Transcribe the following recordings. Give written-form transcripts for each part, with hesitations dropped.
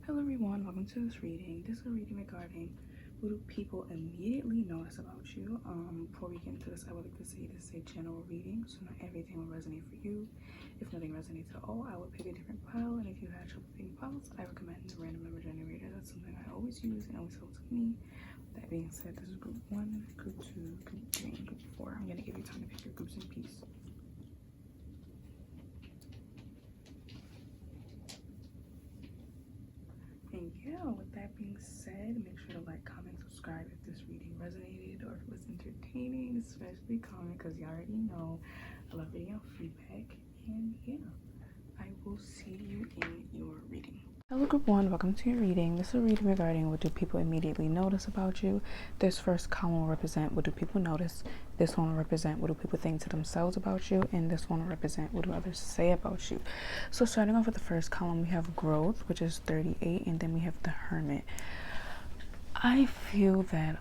Hello everyone, welcome to this reading. This is a reading regarding what do people immediately notice about you. Before we get into this, I would like to say this is a general reading, so not everything will resonate for you. If nothing resonates at all, I will pick a different pile, and if you had trouble picking piles, I recommend the random number generator. That's something I always use and always helps me. That being said, this is group 1, group 2, group 3, and group 4. I'm going to give you time to pick your groups in peace. And yeah, with that being said, make sure to like, comment, subscribe if this reading resonated or if it was entertaining, especially comment because you already know I love reading out feedback. And yeah, I will see you in your reading. Hello group 1, welcome to your reading. This is a reading regarding what do people immediately notice about you. This first column will represent what do people notice. This one will represent what do people think to themselves about you. And this one will represent what do others say about you. So starting off with the first column, we have growth, which is 38, and then we have the hermit. I feel that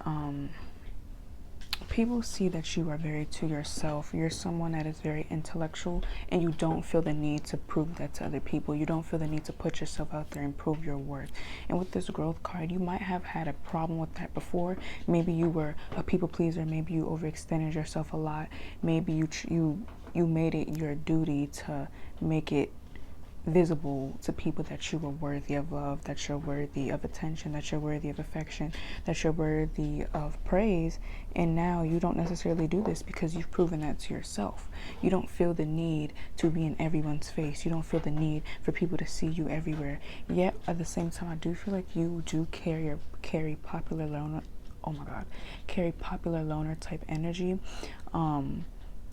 people see that you are very to yourself. You're someone that is very intellectual and you don't feel the need to prove that to other people. You don't feel the need to put yourself out there and prove your worth. And with this growth card, you might have had a problem with that before. Maybe you were a people pleaser. Maybe you overextended yourself a lot. Maybe you made it your duty to make it visible to people that you were worthy of love, that you're worthy of attention, that you're worthy of affection, that you're worthy of praise. And now you don't necessarily do this because you've proven that to yourself. You don't feel the need to be in everyone's face. You don't feel the need for people to see you everywhere. Yet at the same time, I do feel like you do carry popular loner. Oh my God, carry popular loner type energy.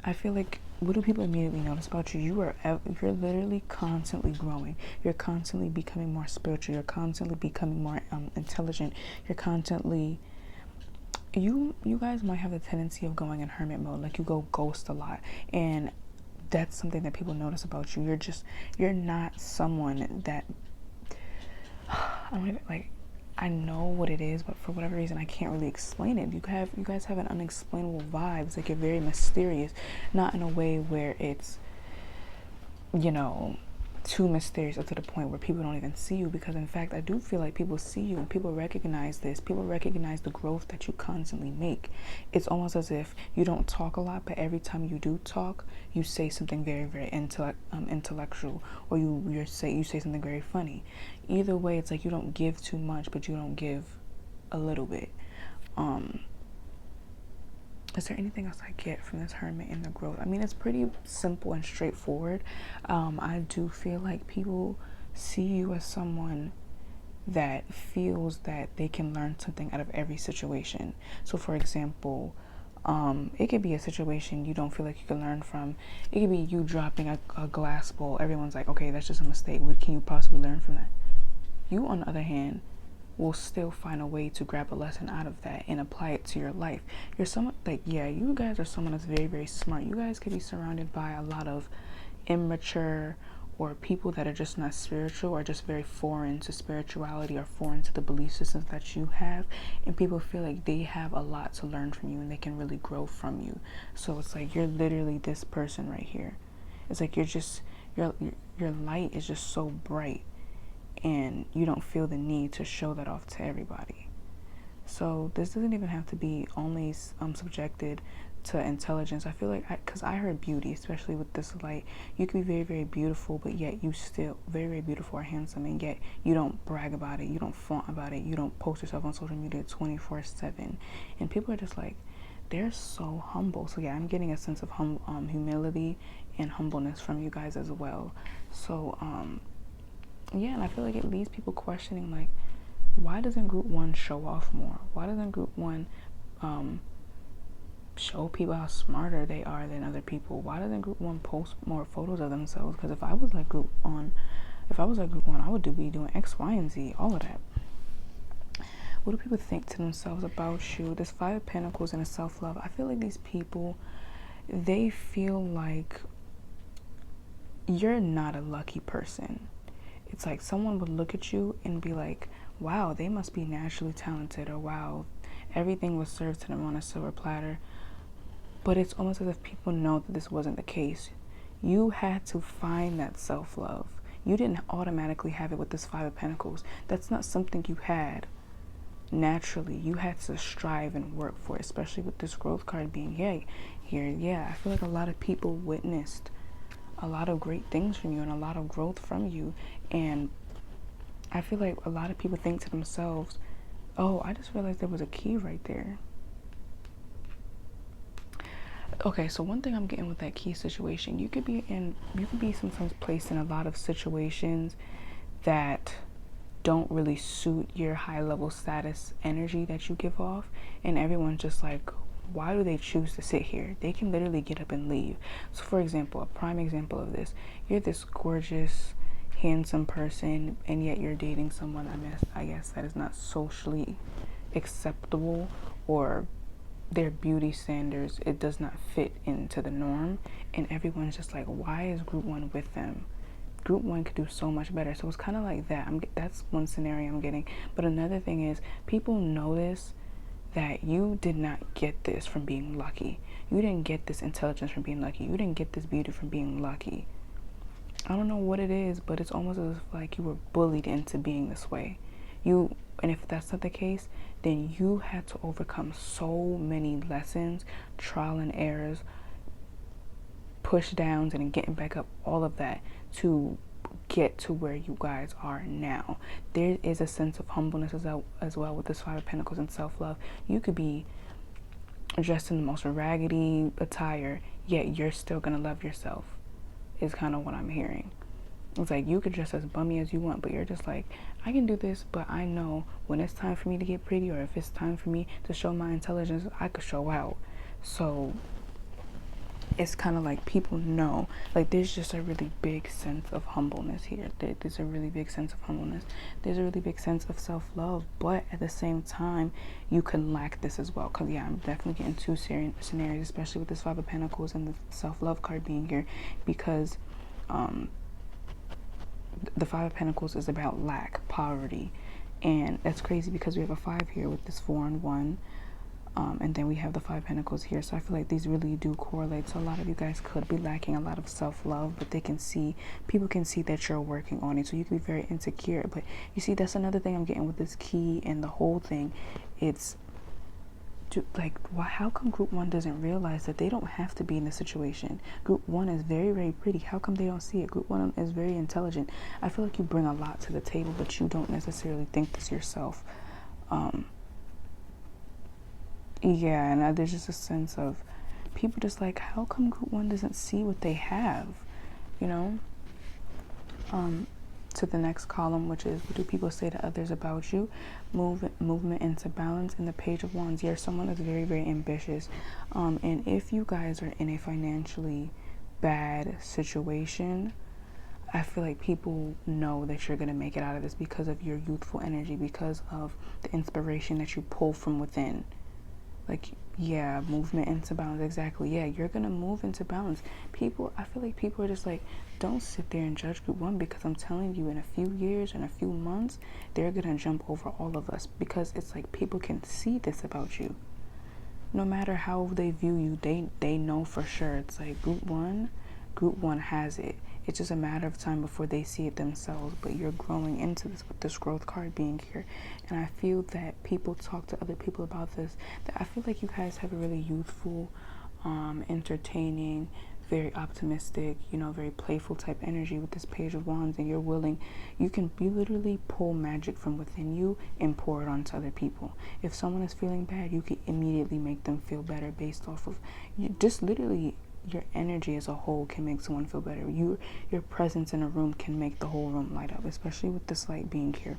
I feel like what do people immediately notice about you? You're literally constantly growing. You're constantly becoming more spiritual. You're constantly becoming more intelligent. You're constantly you guys might have the tendency of going in hermit mode, like you go ghost a lot, and that's something that people notice about you. You're not someone that I don't even like. I know what it is, but for whatever reason, I can't really explain it. You guys have an unexplainable vibe. It's like you're very mysterious, not in a way where it's, too mysterious or to the point where people don't even see you. Because in fact, I do feel like people see you and people recognize this. People recognize the growth that you constantly make. It's almost as if you don't talk a lot, but every time you do talk, you say something very, very intellectual, or you say something very funny. Either way, it's like you don't give too much, but you don't give a little bit. Is there anything else I get from this hermit in the growth? I mean, it's pretty simple and straightforward. I do feel like people see you as someone that feels that they can learn something out of every situation. So for example, it could be a situation you don't feel like you can learn from. It could be you dropping a glass bowl. Everyone's like, okay, that's just a mistake. What can you possibly learn from that? You, on the other hand, will still find a way to grab a lesson out of that and apply it to your life. You're someone you guys are someone that's very, very smart. You guys could be surrounded by a lot of immature or people that are just not spiritual or just very foreign to spirituality or foreign to the belief systems that you have, and people feel like they have a lot to learn from you and they can really grow from you. So it's like you're literally this person right here. It's like your light is just so bright, and you don't feel the need to show that off to everybody. So this doesn't even have to be only subjected to intelligence. I feel like, because I heard beauty, especially with this light, you can be very, very beautiful, but yet you still very, very beautiful or handsome, and yet you don't brag about it, you don't flaunt about it, you don't post yourself on social media 24/7, and people are just like, they're so humble. So yeah, I'm getting a sense of humility and humbleness from you guys as well. So yeah, and I feel like it leaves people questioning, like, why doesn't group 1 show off more? Why doesn't group 1 show people how smarter they are than other people? Why doesn't group 1 post more photos of themselves? Because if I was like group 1, I would be doing X, Y, and Z, all of that. What do people think to themselves about you? This 5 of Pentacles and a self-love. I feel like these people, they feel like you're not a lucky person. It's like someone would look at you and be like, wow, they must be naturally talented, or wow, everything was served to them on a silver platter. But it's almost as if people know that this wasn't the case. You had to find that self-love. You didn't automatically have it with this Five of Pentacles. That's not something you had naturally. You had to strive and work for it, especially with this growth card being here. Yeah, I feel like a lot of people witnessed a lot of great things from you and a lot of growth from you. And I feel like a lot of people think to themselves, oh, I just realized there was a key right there. Okay, so one thing I'm getting with that key situation, you could be sometimes placed in a lot of situations that don't really suit your high level status energy that you give off, and everyone's just like, why do they choose to sit here? They can literally get up and leave. So for example, a prime example of this, you're this gorgeous, handsome person, and yet you're dating someone, I guess that is not socially acceptable, or their beauty standards, it does not fit into the norm, and everyone's just like, why is group one with them? Group one could do so much better. So it's kind of like that. That's one scenario I'm getting. But another thing is, people notice that you did not get this from being lucky. You didn't get this intelligence from being lucky. You didn't get this beauty from being lucky. I don't know what it is, but it's almost as if like you were bullied into being this way. And if that's not the case, then you had to overcome so many lessons, trial and errors, push downs, and getting back up, all of that, to get to where you guys are now. There is a sense of humbleness as well with this Five of Pentacles and self-love. You could be dressed in the most raggedy attire, yet you're still gonna love yourself, is kind of what I'm hearing. It's like you could dress as bummy as you want, but you're just like, I can do this, but I know when it's time for me to get pretty, or if it's time for me to show my intelligence, I could show out. So it's kind of like people know, like there's just a really big sense of humbleness here. There's a really big sense of humbleness. There's a really big sense of self-love, but at the same time, you can lack this as well. Because yeah, I'm definitely getting two scenarios, especially with this Five of Pentacles and the self-love card being here, because the Five of Pentacles is about lack, poverty, and that's crazy because we have a 5 here with this 4 and 1, and then we have the 5 Pentacles here. So I feel like these really do correlate. So a lot of you guys could be lacking a lot of self-love, but people can see that you're working on it. So you can be very insecure, but you see, that's another thing I'm getting with this key and the whole thing. It's like, how come group one doesn't realize that they don't have to be in this situation? Group one is very, very pretty. How come they don't see it? Group one is very intelligent. I feel like you bring a lot to the table, but you don't necessarily think this yourself. Yeah, and there's just a sense of people just like, how come group one doesn't see what they have, you know? To the next column, which is, what do people say to others about you? Movement into balance. In the Page of Wands, you're someone that's very, very ambitious, and if you guys are in a financially bad situation, I feel like people know that you're going to make it out of this because of your youthful energy, because of the inspiration that you pull from within. Like, yeah, movement into balance. Exactly. Yeah, you're gonna move into balance. I feel like people are just like, don't sit there and judge group one, because I'm telling you, in a few years, in a few months, they're gonna jump over all of us, because it's like people can see this about you. No matter how they view you, they know for sure. It's like group one has it. It's just a matter of time before they see it themselves. But you're growing into this with this growth card being here. And I feel that people talk to other people about this. That I feel like you guys have a really youthful, entertaining, very optimistic, very playful type energy with this Page of Wands. And you literally pull magic from within you and pour it onto other people. If someone is feeling bad, you can immediately make them feel better based off of just literally your energy as a whole can make someone feel better. Your presence in a room can make the whole room light up, especially with this light being here.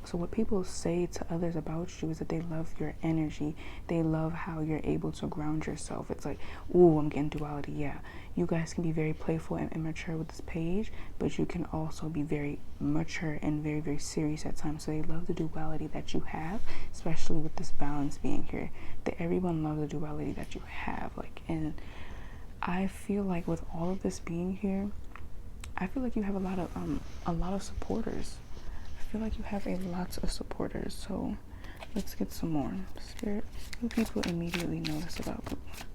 So what people say to others about you is that they love your energy. They love how you're able to ground yourself. It's like, ooh, I'm getting duality. Yeah, you guys can be very playful and immature with this page, but you can also be very mature and very, very serious at times. So they love the duality that you have, especially with this balance being here. That everyone loves the duality that you have. And I feel like with all of this being here, I feel like you have a lot of supporters. I feel like you have a lot of supporters. So let's get some more. Spirit, what do people immediately notice about group one?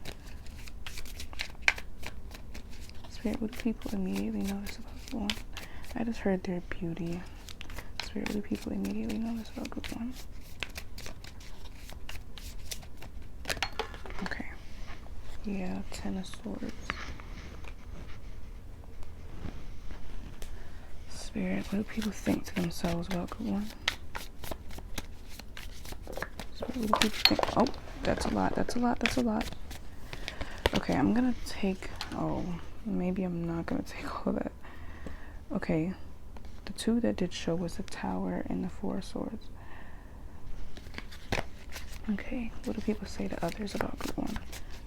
Spirit, what do people immediately notice about group one? I just heard their beauty. Spirit, what do people immediately notice about group 1? Okay. Yeah, 10 of Swords. Spirit, what do people think to themselves about group 1? Spirit, what do people think? Oh, that's a lot. That's a lot. That's a lot. Okay, I'm gonna take, oh, maybe I'm not gonna take all of that. Okay, the 2 that did show was the Tower and the 4 of Swords. Okay, what do people say to others about group 1?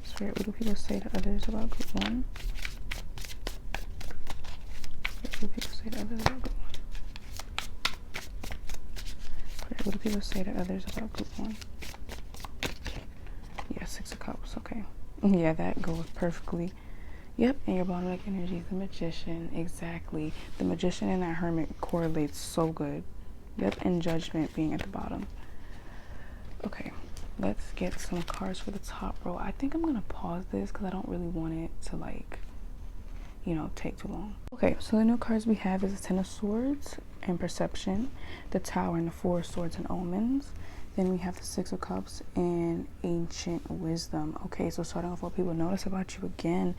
Spirit, what do people say to others about group 1? What do people say to others about group 1? Spirit, what do people say to others about group 1? Yeah, 6 of Cups, okay. Yeah, that goes perfectly. Yep, and your bottom energy is the Magician. Exactly. The Magician and that Hermit correlates so good. Yep, and Judgment being at the bottom. Okay, let's get some cards for the top row. I think I'm going to pause this because I don't really want it to, like, you know, take too long. Okay, so the new cards we have is the 10 of Swords and Perception, the Tower and the 4 of Swords and Omens. Then we have the 6 of Cups and Ancient Wisdom. Okay, so starting off what people notice about you again.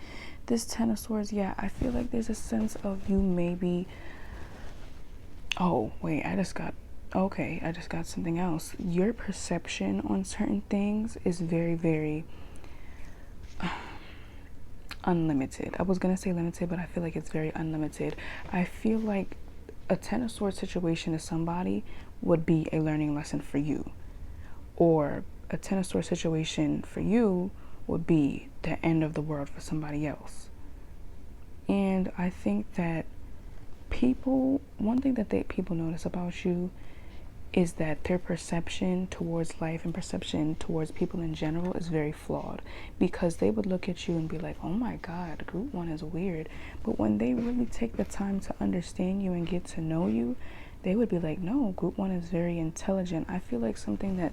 This 10 of Swords, yeah, I feel like there's a sense of you maybe... Oh, wait, I just got something else. Your perception on certain things is very, very unlimited. I was going to say limited, but I feel like it's very unlimited. I feel like a 10 of Swords situation to somebody would be a learning lesson for you. Or a 10 of Swords situation for you would be the end of the world for somebody else. And I think that one thing that people notice about you is that their perception towards life and perception towards people in general is very flawed, because they would look at you and be like, oh my God, group 1 is weird. But when they really take the time to understand you and get to know you, they would be like, no, group 1 is very intelligent. I feel like something that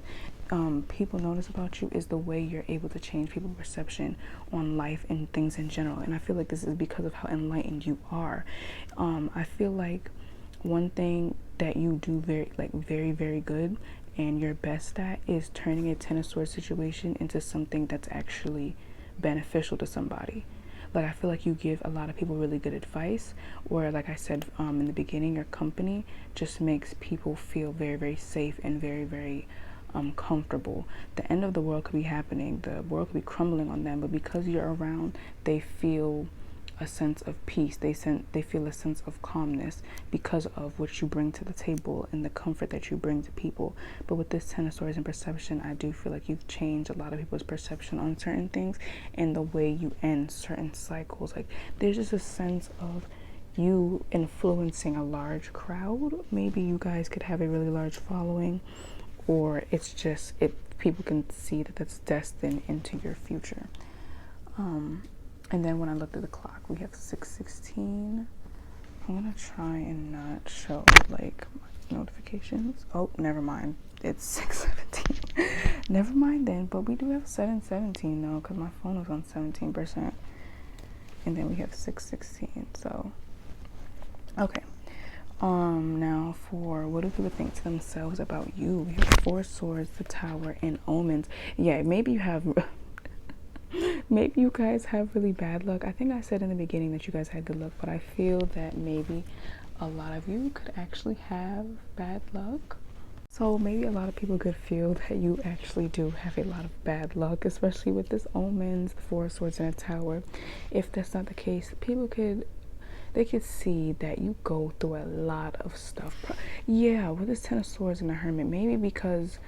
people notice about you is the way you're able to change people's perception on life and things in general. And I feel like this is because of how enlightened you are. I feel like one thing that you do very, very good and you're best at is turning a 10 of Swords situation into something that's actually beneficial to somebody. Like, I feel like you give a lot of people really good advice, or like I said in the beginning, your company just makes people feel very, very safe and very, very comfortable. The end of the world could be happening, the world could be crumbling on them, but because you're around, they feel a sense of peace. They feel a sense of calmness because of what you bring to the table and the comfort that you bring to people. But with this 10 of Swords and Perception, I do feel like you've changed a lot of people's perception on certain things and the way you end certain cycles. Like, there's just a sense of you influencing a large crowd. Maybe you guys could have a really large following, or it's just people can see that that's destined into your future. And then when I looked at the clock, we have 6:16. I'm gonna try and not show like my notifications. Oh, never mind. It's 6:17. Never mind then. But we do have 7:17 though, because my phone was on 17%. And then we have 6:16. So, okay. Now for what do people think to themselves about you? We have 4 Swords, the Tower, and Omens. Yeah, maybe you have. Maybe you guys have really bad luck. I think I said in the beginning that you guys had good luck, but I feel that maybe a lot of you could actually have bad luck. So maybe a lot of people could feel that you actually do have a lot of bad luck, especially with this Omens, the 4 Swords, and a Tower. If that's not the case, they could see that you go through a lot of stuff. Yeah, with this 10 of Swords and the Hermit, maybe because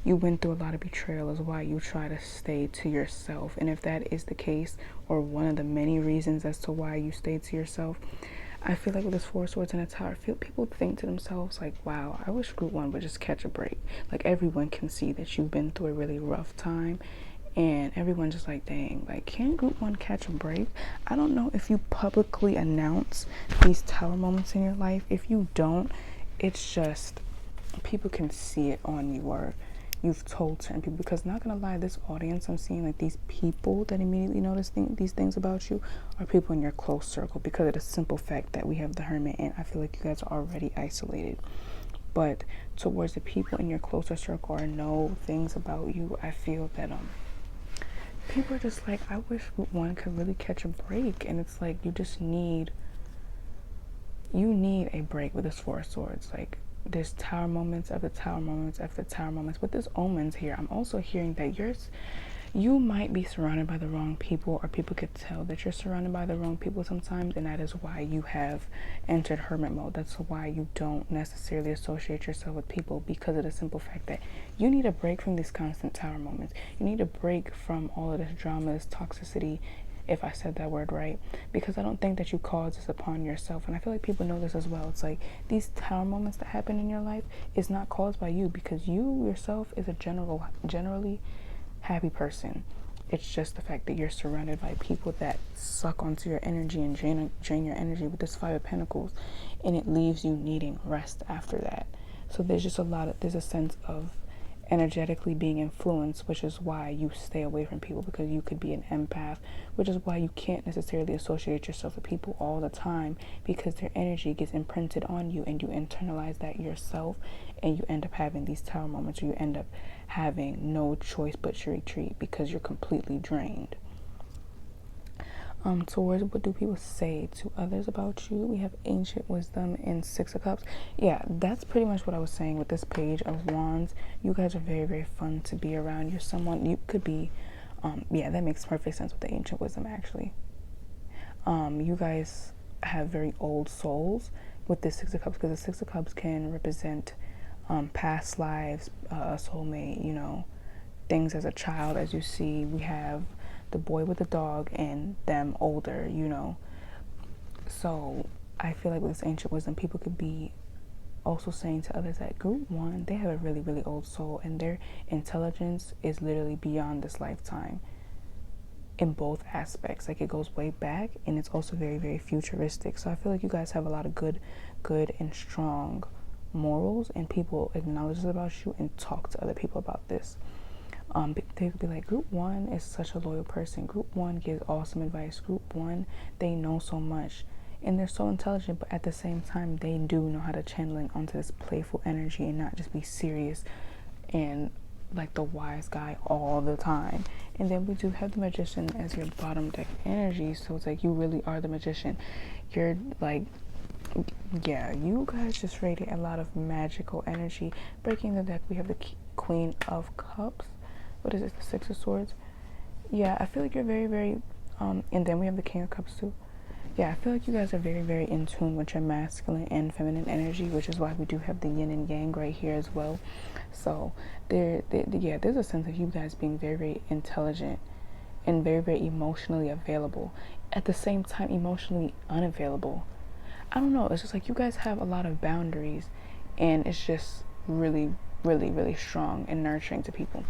you went through a lot of betrayal is why you try to stay to yourself. And if that is the case, or one of the many reasons as to why you stay to yourself, I feel like with this 4 Swords and a Tower, people think to themselves like, wow, I wish group 1 would just catch a break. Like, everyone can see that you've been through a really rough time, and everyone just like, dang, like, can group 1 catch a break? I don't know if you publicly announce these Tower moments in your life. If you don't, it's just people can see it on you, or you've told certain people. Because not gonna lie, this audience I'm seeing, like these people that immediately notice these things about you are people in your close circle, because of the simple fact that we have the Hermit, and I feel like you guys are already isolated. But towards the people in your closer circle or know things about you, I feel that people are just like, I wish one could really catch a break. And it's like, you need a break with this Four of Swords. Like, there's tower moments after tower moments after tower moments. With this omens here, I'm also hearing that you might be surrounded by the wrong people, or people could tell that you're surrounded by the wrong people sometimes, and that is why you have entered hermit mode. That's why you don't necessarily associate yourself with people, because of the simple fact that you need a break from these constant tower moments. You need a break from all of this drama, this toxicity, if I said that word right, because I don't think that you cause this upon yourself. And I feel like people know this as well. It's like these tower moments that happen in your life is not caused by you, because you yourself is a generally happy person. It's just the fact that you're surrounded by people that suck onto your energy and drain your energy with this Five of Pentacles, and it leaves you needing rest after that. So there's just there's a sense of energetically being influenced, which is why you stay away from people, because you could be an empath, which is why you can't necessarily associate yourself with people all the time, because their energy gets imprinted on you and you internalize that yourself, and you end up having these tower moments, or you end up having no choice but to retreat because you're completely drained. Towards what do people say to others about you, we have ancient wisdom and Six of Cups. Yeah, that's pretty much what I was saying with this Page of Wands. You guys are very, very fun to be around. You're someone, you could be, yeah, that makes perfect sense with the ancient wisdom, actually. You guys have very old souls with this Six of Cups, because the Six of Cups can represent past lives, a soulmate, you know, things as a child. As you see, we have the boy with the dog and them older, you know. So I feel like with this ancient wisdom, people could be also saying to others that group one, they have a really, really old soul, and their intelligence is literally beyond this lifetime in both aspects. Like, it goes way back, and it's also very, very futuristic. So I feel like you guys have a lot of good and strong morals, and people acknowledge this about you and talk to other people about this. They could be like, group one is such a loyal person. Group one gives awesome advice. Group one, they know so much, and they're so intelligent, but at the same time, they do know how to channel it onto this playful energy and not just be serious and like the wise guy all the time. And then we do have the Magician as your bottom deck energy, so it's like you really are the magician. You're like, yeah, you guys just radiate a lot of magical energy. Breaking the deck, we have the Queen of Cups. What is it? The Six of Swords. Yeah, I feel like you're very, very, and then we have the King of Cups too. Yeah, I feel like you guys are very, very in tune with your masculine and feminine energy, which is why we do have the yin and yang right here as well. So yeah, there's a sense of you guys being very, very intelligent and very, very emotionally available. At the same time, emotionally unavailable. I don't know. It's just like you guys have a lot of boundaries, and it's just really, really, really strong and nurturing to people.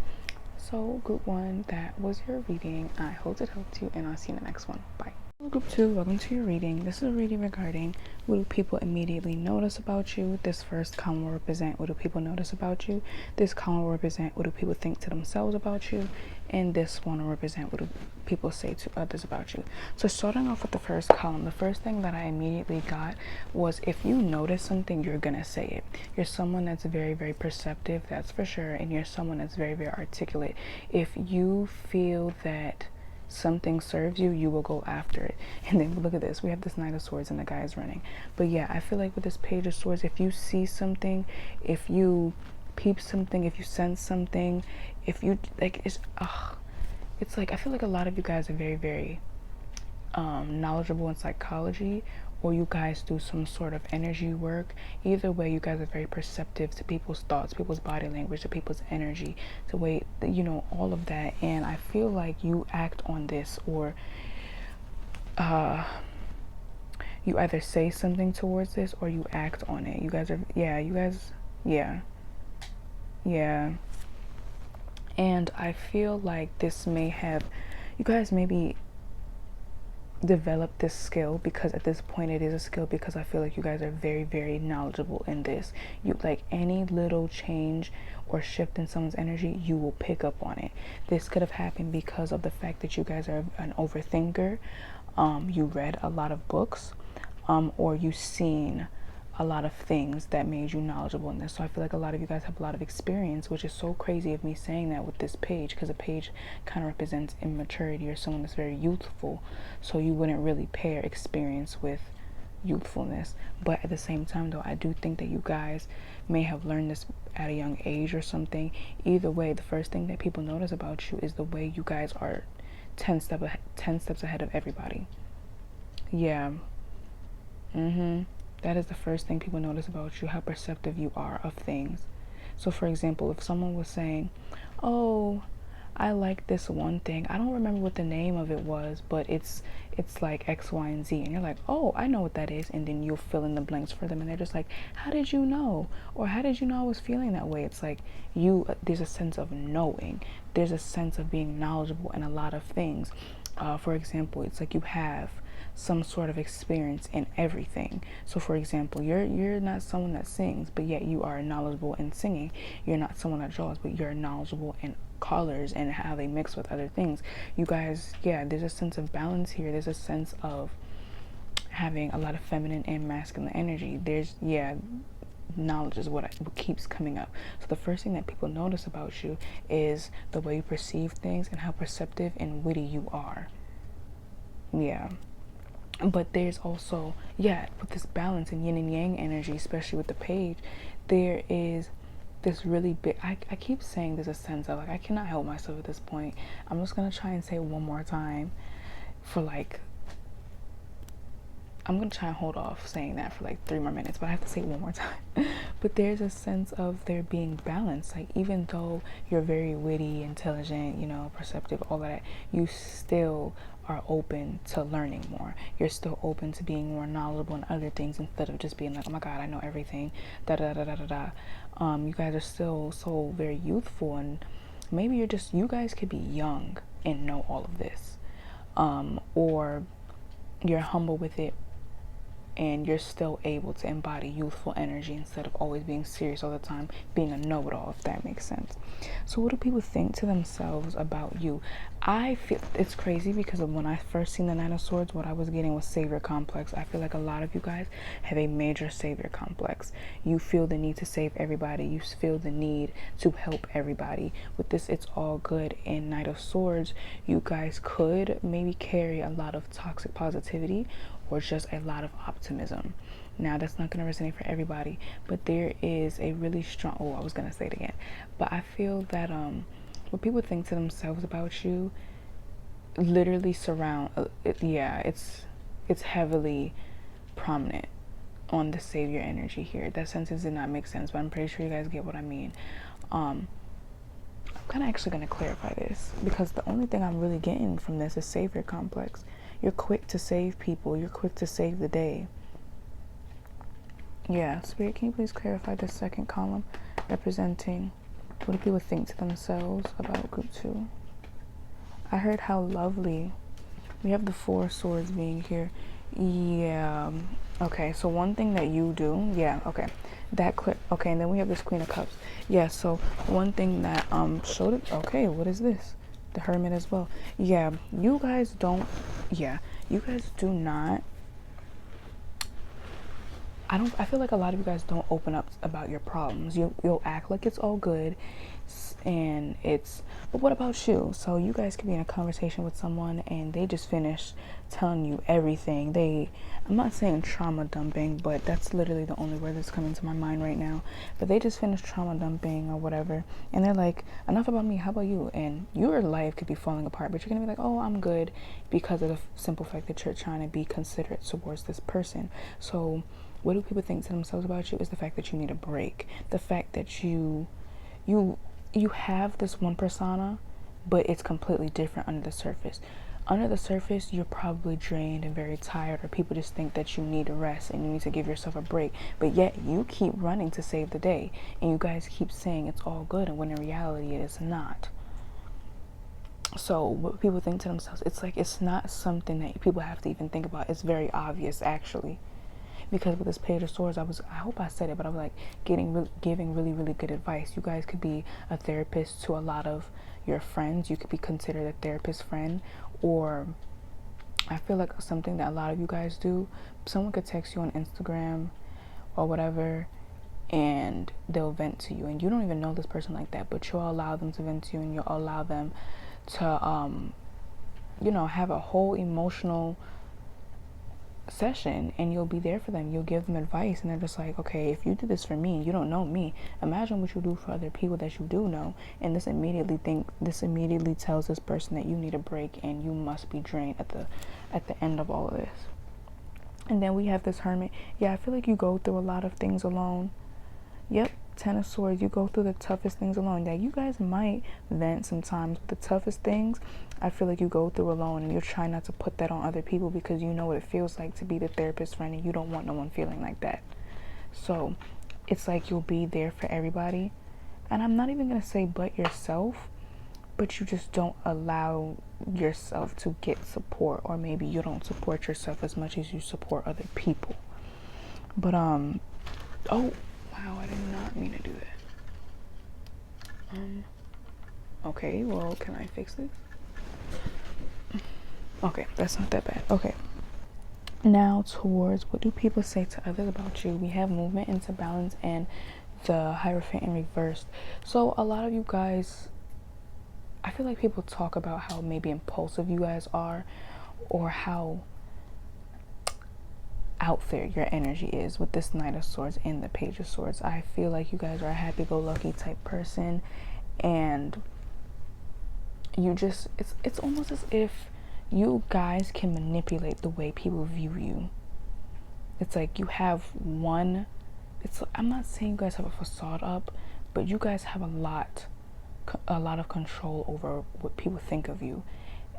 So group one, that was your reading. I hope it helped you, and I'll see you in the next one. Bye. Group two, welcome to your reading. This is a reading regarding what do people immediately notice about you. This first column will represent what do people notice about you. This column will represent what do people think to themselves about you. And this one will represent what do people say to others about you. So starting off with the first column, the first thing that I immediately got was, if you notice something, you're gonna say it. You're someone that's very, very perceptive, that's for sure, and you're someone that's very, very articulate. If you feel that something serves you, you will go after it. And then look at this, we have this Knight of Swords and the guy is running. But yeah, I feel like with this Page of Swords, if you see something, if you peep something, if you sense something, if you like, it's like, I feel like a lot of you guys are very, very knowledgeable in psychology, or you guys do some sort of energy work. Either way, you guys are very perceptive to people's thoughts, people's body language, to people's energy, to way, you know, all of that. And I feel like you act on this, or you either say something towards this or you act on it. You guys are, yeah. And I feel like this may have, you guys maybe develop this skill, because at this point it is a skill, because I feel like you guys are very, very knowledgeable in this. You, like, any little change or shift in someone's energy, you will pick up on it. This could have happened because of the fact that you guys are an overthinker. You read a lot of books, or you've seen a lot of things that made you knowledgeable in this. So I feel like a lot of you guys have a lot of experience, which is so crazy of me saying that with this page, because a page kind of represents immaturity or someone that's very youthful. So you wouldn't really pair experience with youthfulness. But at the same time, though, I do think that you guys may have learned this at a young age or something. Either way, the first thing that people notice about you is the way you guys are 10 steps ahead of everybody. Yeah. That is the first thing people notice about you, how perceptive you are of things. So for example, if someone was saying, oh, I like this one thing, I don't remember what the name of it was, but it's like X, Y, and Z, and you're like, oh, I know what that is, and then you'll fill in the blanks for them, and they're just like, how did you know? Or how did you know I was feeling that way? It's like there's a sense of knowing, there's a sense of being knowledgeable in a lot of things. For example, it's like you have some sort of experience in everything. So for example, you're not someone that sings, but yet you are knowledgeable in singing. You're not someone that draws, but you're knowledgeable in colors and how they mix with other things. You guys, yeah, there's a sense of balance here. There's a sense of having a lot of feminine and masculine energy. There's, yeah, knowledge is what keeps coming up. So the first thing that people notice about you is the way you perceive things and how perceptive and witty you are. Yeah. But there's also, yeah, with this balance in yin and yang energy, especially with the page, there is this really big, I keep saying there's a sense of, like, I cannot help myself at this point. I'm just going to try and say it one more time for like, I'm going to try and hold off saying that for like 3 more minutes, but I have to say it one more time. But there's a sense of there being balance. Like, even though you're very witty, intelligent, you know, perceptive, all of that, you still are open to learning more. You're still open to being more knowledgeable in other things instead of just being like, oh my God, I know everything, da da da da da da. You guys are still so very youthful, and maybe you guys could be young and know all of this. Or you're humble with it, and you're still able to embody youthful energy instead of always being serious all the time, being a know-it-all, if that makes sense. So what do people think to themselves about you? I feel it's crazy because when I first seen the Nine of Swords, what I was getting was savior complex. I feel like a lot of you guys have a major savior complex. You feel the need to save everybody. You feel the need to help everybody. With this, it's all good. In Knight of Swords, you guys could maybe carry a lot of toxic positivity or just a lot of optimism. Now, that's not going to resonate for everybody, but there is a really strong, I was going to say it again, but I feel that what people think to themselves about you literally surround, it's heavily prominent on the savior energy here. That sentence did not make sense, but I'm pretty sure you guys get what I mean. I'm kind of actually going to clarify this, because the only thing I'm really getting from this is savior complex. You're quick to save people. You're quick to save the day. Yeah, Spirit, can you please clarify the second column representing what do people think to themselves about group 2? I heard how lovely. We have the 4 of Swords being here. Yeah. Okay, so one thing that you do, yeah, okay. That clip, okay, and then we have this Queen of Cups. Yeah, so one thing that showed it, okay, what is this? The Hermit as well. Yeah, you guys don't, you guys do not, I feel like a lot of you guys don't open up about your problems. You'll act like it's all good, and but what about you? So you guys could be in a conversation with someone and they just finished telling you everything. I'm not saying trauma dumping, but that's literally the only word that's coming to my mind right now. But they just finished trauma dumping or whatever, and they're like, enough about me, how about you? And your life could be falling apart, but you're gonna be like, oh, I'm good, because of the simple fact that you're trying to be considerate towards this person. So what do people think to themselves about you is the fact that you need a break. The fact that you have this one persona, but it's completely different under the surface. Under the surface, you're probably drained and very tired, or people just think that you need a rest and you need to give yourself a break. But yet you keep running to save the day, and you guys keep saying it's all good, and when in reality it is not. So what people think to themselves, it's like, it's not something that people have to even think about. It's very obvious, actually. Because with this Page of Swords, I hope I said it, but I was like giving really, really good advice. You guys could be a therapist to a lot of your friends. You could be considered a therapist friend, or I feel like something that a lot of you guys do, someone could text you on Instagram or whatever, and they'll vent to you, and you don't even know this person like that, but you'll allow them to vent to you, and you'll allow them to have a whole emotional session, and you'll be there for them. You'll give them advice, and they're just like, okay, if you do this for me and you don't know me, imagine what you do for other people that you do know. And this immediately tells this person that you need a break and you must be drained at the end of all of this. And then we have this Hermit. Yeah, I feel like you go through a lot of things alone. Yep, Ten of Swords, you go through the toughest things alone. Yeah, you guys might vent sometimes, but the toughest things, I feel like you go through alone, and you're trying not to put that on other people because you know what it feels like to be the therapist friend, and you don't want no one feeling like that. So it's like you'll be there for everybody. And I'm not even going to say but yourself, but you just don't allow yourself to get support, or maybe you don't support yourself as much as you support other people. But oh wow, I did not mean to do that. Okay, well, can I fix this? Okay, that's not that bad. Okay, now towards what do people say to others about you. We have movement into balance and the Hierophant in reversed. So a lot of you guys, I feel like people talk about how maybe impulsive you guys are, or how out there your energy is with this Knight of Swords and the Page of Swords. I feel like you guys are a happy-go-lucky type person, and you just, it's almost as if you guys can manipulate the way people view you. It's like you have I'm not saying you guys have a facade up, but you guys have a lot of control over what people think of you.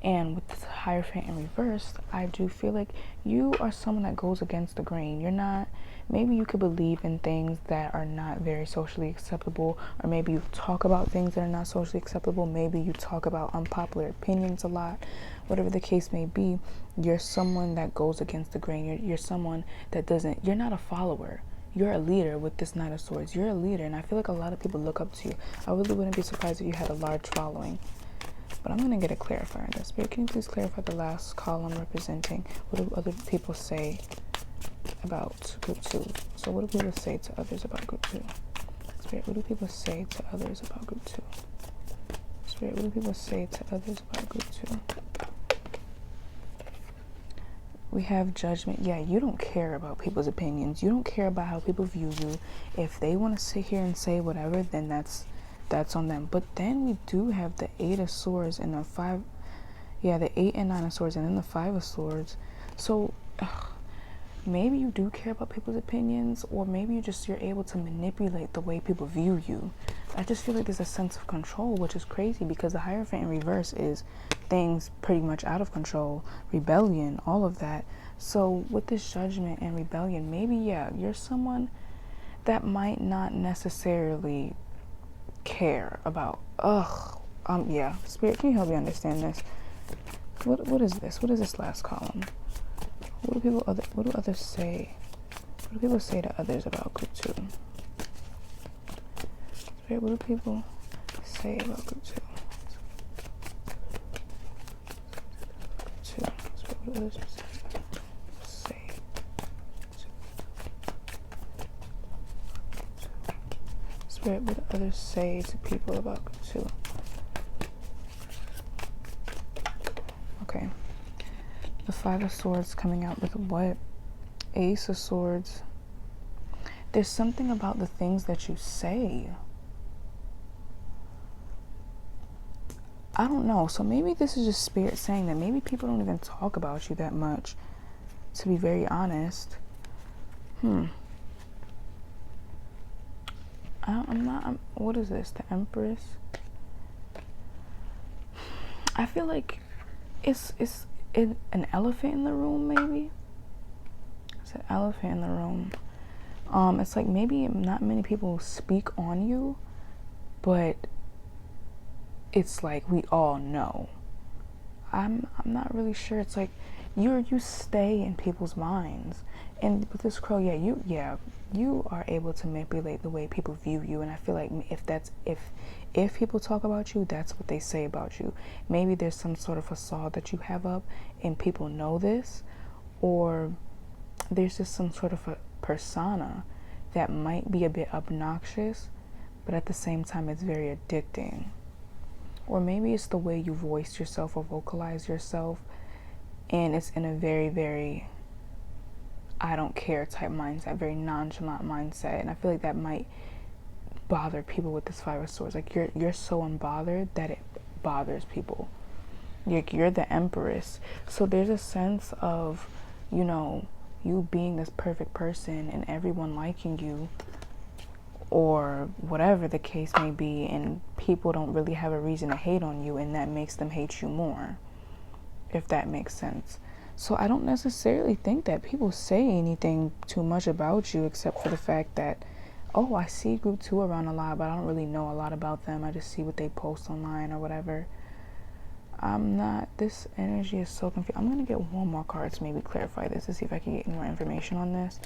And with the Hierophant in reverse, I do feel like you are someone that goes against the grain. You're not, maybe you could believe in things that are not very socially acceptable, or maybe you talk about things that are not socially acceptable. Maybe you talk about unpopular opinions a lot. Whatever the case may be, you're someone that goes against the grain. You're someone that doesn't, you're not a follower. You're a leader with this Knight of Swords. You're a leader, and I feel like a lot of people look up to you. I really wouldn't be surprised if you had a large following. But I'm going to get a clarifier on this. Spirit, can you please clarify the last column representing what do other people say about group 2? So what do people say to others about group 2? Spirit, what do people say to others about group 2? Spirit, what do people say to others about group 2? We have Judgment. Yeah, you don't care about people's opinions. You don't care about how people view you. If they want to sit here and say whatever, then that's on them. But then we do have the 8 of Swords and the 5, the 8 and 9 of Swords, and then the 5 of Swords. So maybe you do care about people's opinions, or maybe you're able to manipulate the way people view you. I just feel like there's a sense of control, which is crazy, because the Hierophant in reverse is things pretty much out of control, rebellion, all of that. So with this Judgment and rebellion, maybe you're someone that might not necessarily care about Spirit, can you help me understand this? What is this? What is this last column? What do others say? What do people say to others about group 2? Spirit, what do people say about group 2? Spirit, what do others say? Spirit, what do others say to people about group 2? Okay. The 5 of Swords coming out with what? Ace of Swords. There's something about the things that you say. I don't know. So maybe this is just Spirit saying that maybe people don't even talk about you that much, to be very honest. What is this? The Empress? I feel like it's an elephant in the room, maybe? It's an elephant in the room. It's like maybe not many people speak on you, but it's like we all know. I'm not really sure. It's like you stay in people's minds, and with this crow, you are able to manipulate the way people view you. And I feel like if people talk about you, that's what they say about you. Maybe there's some sort of facade that you have up, and people know this, or there's just some sort of a persona that might be a bit obnoxious, but at the same time it's very addicting. Or maybe it's the way you voice yourself or vocalize yourself, and it's in a very, very I don't care type mindset, very nonchalant mindset. And I feel like that might bother people with this Five of Swords. Like you're so unbothered that it bothers people. You're the Empress. So there's a sense of, you being this perfect person and everyone liking you, or whatever the case may be, and people don't really have a reason to hate on you, and that makes them hate you more, if that makes sense. So I don't necessarily think that people say anything too much about you, except for the fact that, oh, I see group 2 around a lot, but I don't really know a lot about them. I just see what they post online or whatever. This energy is so confused. I'm going to get one more card to maybe clarify this, to see if I can get more information on this.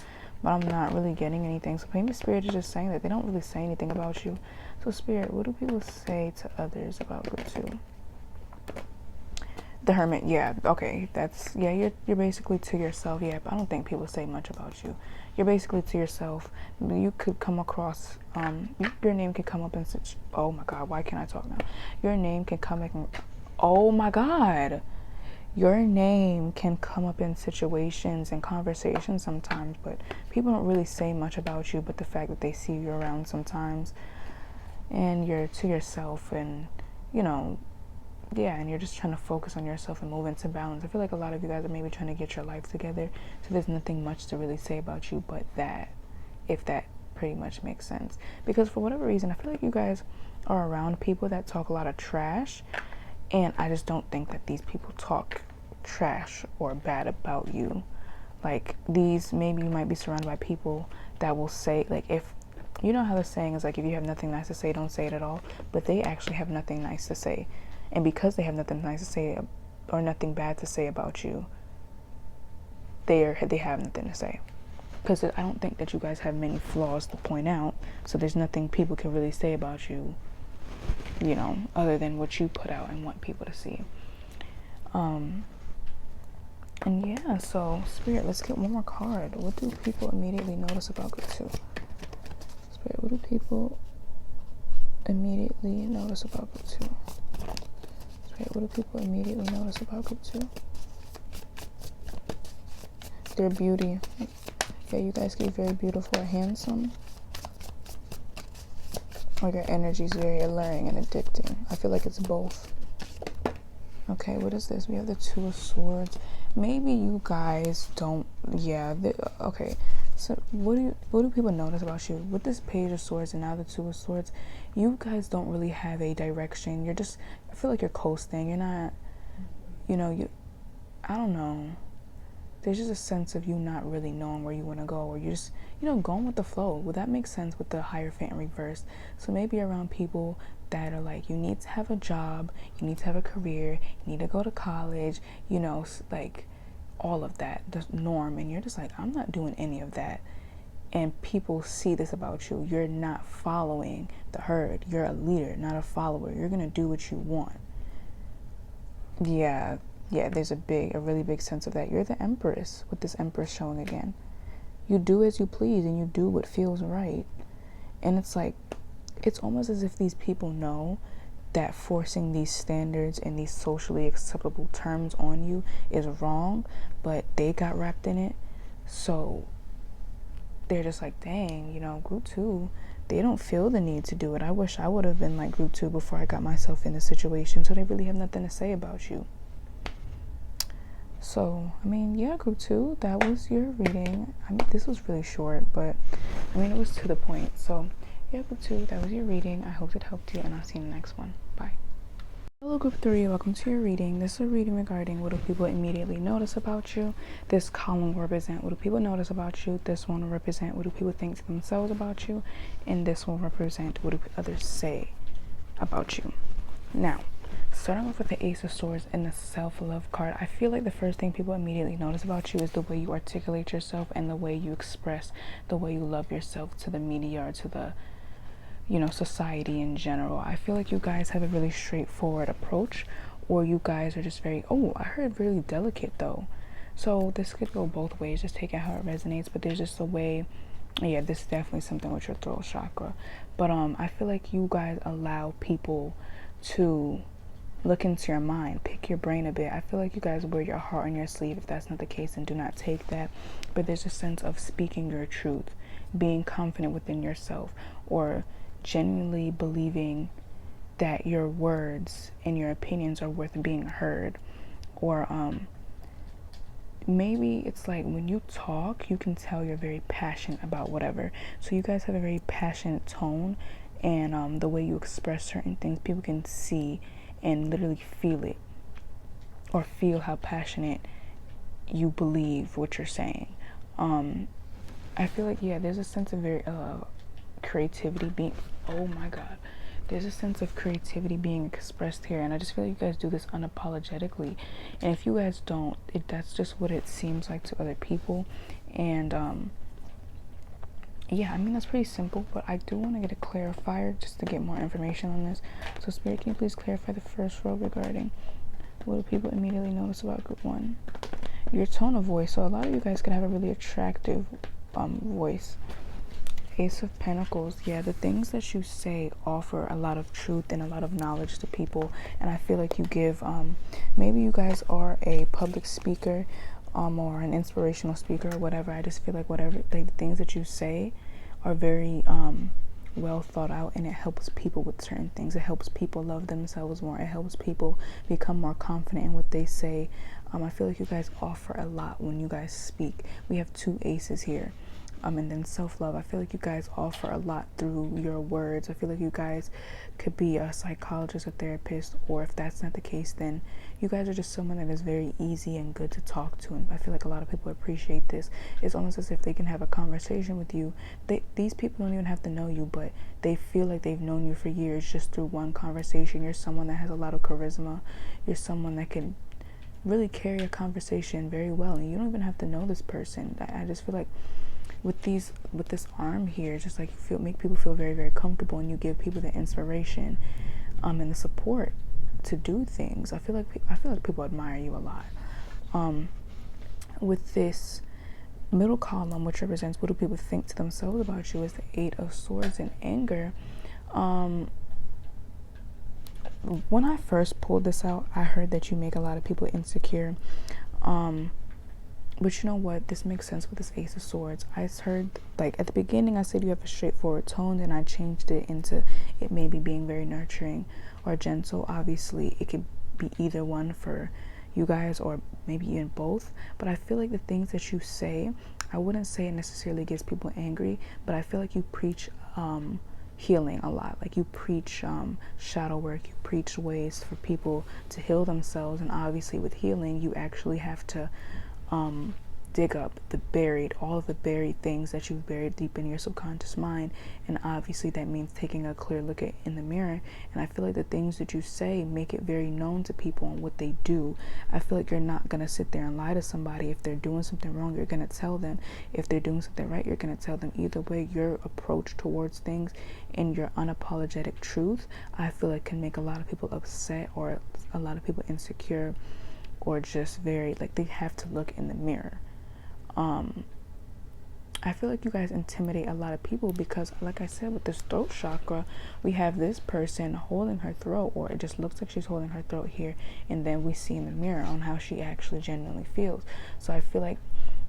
But I'm not really getting anything. So maybe Spirit is just saying that they don't really say anything about you. So Spirit, what do people say to others about group 2? The Hermit, okay, you're basically to yourself, but I don't think people say much about you. You're basically to yourself. You could come across, your name could come up in such, oh my God, why can't I talk now? Your name can come in, oh my God. Your name can come up in situations and conversations sometimes, but people don't really say much about you, but the fact that they see you around sometimes, and you're to yourself, and, and you're just trying to focus on yourself and move into balance. I feel like a lot of you guys are maybe trying to get your life together, so there's nothing much to really say about you but that, if that pretty much makes sense. Because for whatever reason, I feel like you guys are around people that talk a lot of trash, and I just don't think that these people talk trash or bad about you. Like, maybe you might be surrounded by people that will say, like, if you know how the saying is, like, if you have nothing nice to say, don't say it at all. But they actually have nothing nice to say. And because they have nothing nice to say or nothing bad to say about you, they have nothing to say. Because I don't think that you guys have many flaws to point out. So there's nothing people can really say about you, other than what you put out and want people to see. So Spirit, let's get one more card. What do people immediately notice about group 2? Spirit, what do people immediately notice about group 2? Spirit, what do people immediately notice about group 2? Their beauty. Yeah, you guys get very beautiful or handsome. Or your energy is very alluring and addicting. I feel like it's both. Okay, what is this? We have the Two of Swords. Maybe you guys don't. Okay. So what do people notice about you with this Page of Swords and now the Two of Swords? You guys don't really have a direction. I feel like you're coasting. You're not. I don't know. There's just a sense of you not really knowing where you want to go, or you're just, going with the flow. Well, that makes sense with the Hierophant in reverse. So maybe around people that are like, you need to have a job, you need to have a career, you need to go to college, like all of that, the norm. And you're just like, I'm not doing any of that. And people see this about you. You're not following the herd. You're a leader, not a follower. You're going to do what you want. Yeah, there's a really big sense of that. You're the Empress, with this Empress showing again. You do as you please, and you do what feels right. And it's like, it's almost as if these people know that forcing these standards and these socially acceptable terms on you is wrong, but they got wrapped in it. So they're just like, dang, group 2, they don't feel the need to do it. I wish I would have been like group 2 before I got myself in this situation. So they really have nothing to say about you. So, group 2, that was your reading. This was really short, but it was to the point. So, group 2, that was your reading. I hope it helped you, and I'll see you in the next one. Bye. Hello, group 3, welcome to your reading. This is a reading regarding what do people immediately notice about you. This column will represent what do people notice about you. This one will represent what do people think to themselves about you. And this one will represent what do others say about you. Now, Starting off with the Ace of Swords and the self-love card, I feel like the first thing people immediately notice about you is the way you articulate yourself and the way you express the way you love yourself to the media or to the, society in general. I feel like you guys have a really straightforward approach, or you guys are just very, I heard really delicate though. So this could go both ways, just take it how it resonates, but there's just a way, yeah, this is definitely something with your throat chakra. But I feel like you guys allow people to look into your mind, pick your brain a bit. I feel like you guys wear your heart on your sleeve. If that's not the case, then do not take that. But there's a sense of speaking your truth, being confident within yourself, or genuinely believing that your words and your opinions are worth being heard. Or maybe it's like when you talk, you can tell you're very passionate about whatever. So you guys have a very passionate tone, and the way you express certain things, people can see and literally feel it, or feel how passionate you believe what you're saying. I feel like, yeah, there's a sense of very creativity being, oh my god, there's a sense of creativity being expressed here, and I just feel like you guys do this unapologetically. And if you guys don't, that's just what it seems like to other people. And yeah, I mean, that's pretty simple, but I do want to get a clarifier just to get more information on this. So Spirit, can you please clarify the first row regarding what do people immediately notice about group 1? Your tone of voice. So a lot of you guys could have a really attractive voice. Ace of Pentacles. Yeah, the things that you say offer a lot of truth and a lot of knowledge to people, and I feel like you give, maybe you guys are a public speaker, or an inspirational speaker or whatever. I just feel like whatever, like, the things that you say are very well thought out, and it helps people with certain things. It helps people love themselves more. It helps people become more confident in what they say. I feel like you guys offer a lot when you guys speak. We have 2 aces here. And then self-love, I feel like you guys offer a lot through your words. I feel like you guys could be a psychologist, a therapist, or if that's not the case, then you guys are just someone that is very easy and good to talk to. And I feel like a lot of people appreciate this. It's almost as if they can have a conversation with you. These people don't even have to know you, but they feel like they've known you for years just through one conversation. You're someone that has a lot of charisma. You're someone that can really carry a conversation very well, and you don't even have to know this person. I just feel like with this arm here, just like make people feel very, very comfortable, and you give people the inspiration and the support to do things. I feel like people admire you a lot. With this middle column, which represents what do people think to themselves about you, is the 8 of Swords and anger. When I first pulled this out, I heard that you make a lot of people insecure. But you know what? This makes sense with this Ace of Swords. I heard, like, at the beginning I said you have a straightforward tone, then I changed it into it maybe being very nurturing or gentle. Obviously, it could be either one for you guys, or maybe even both. But I feel like the things that you say, I wouldn't say it necessarily gets people angry, but I feel like you preach healing a lot. Like, you preach shadow work, you preach ways for people to heal themselves. And obviously with healing, you actually have to dig up all of the buried things that you've buried deep in your subconscious mind. And obviously that means taking a clear look in the mirror. And I feel like the things that you say make it very known to people and what they do. I feel like you're not going to sit there and lie to somebody. If they're doing something wrong, you're going to tell them. If they're doing something right, you're going to tell them. Either way, your approach towards things and your unapologetic truth, I feel like, can make a lot of people upset, or a lot of people insecure, or just very, like, they have to look in the mirror. I feel like you guys intimidate a lot of people because, like I said, with this throat chakra, we have this person holding her throat, or it just looks like she's holding her throat here, and then we see in the mirror on how she actually genuinely feels. So I feel like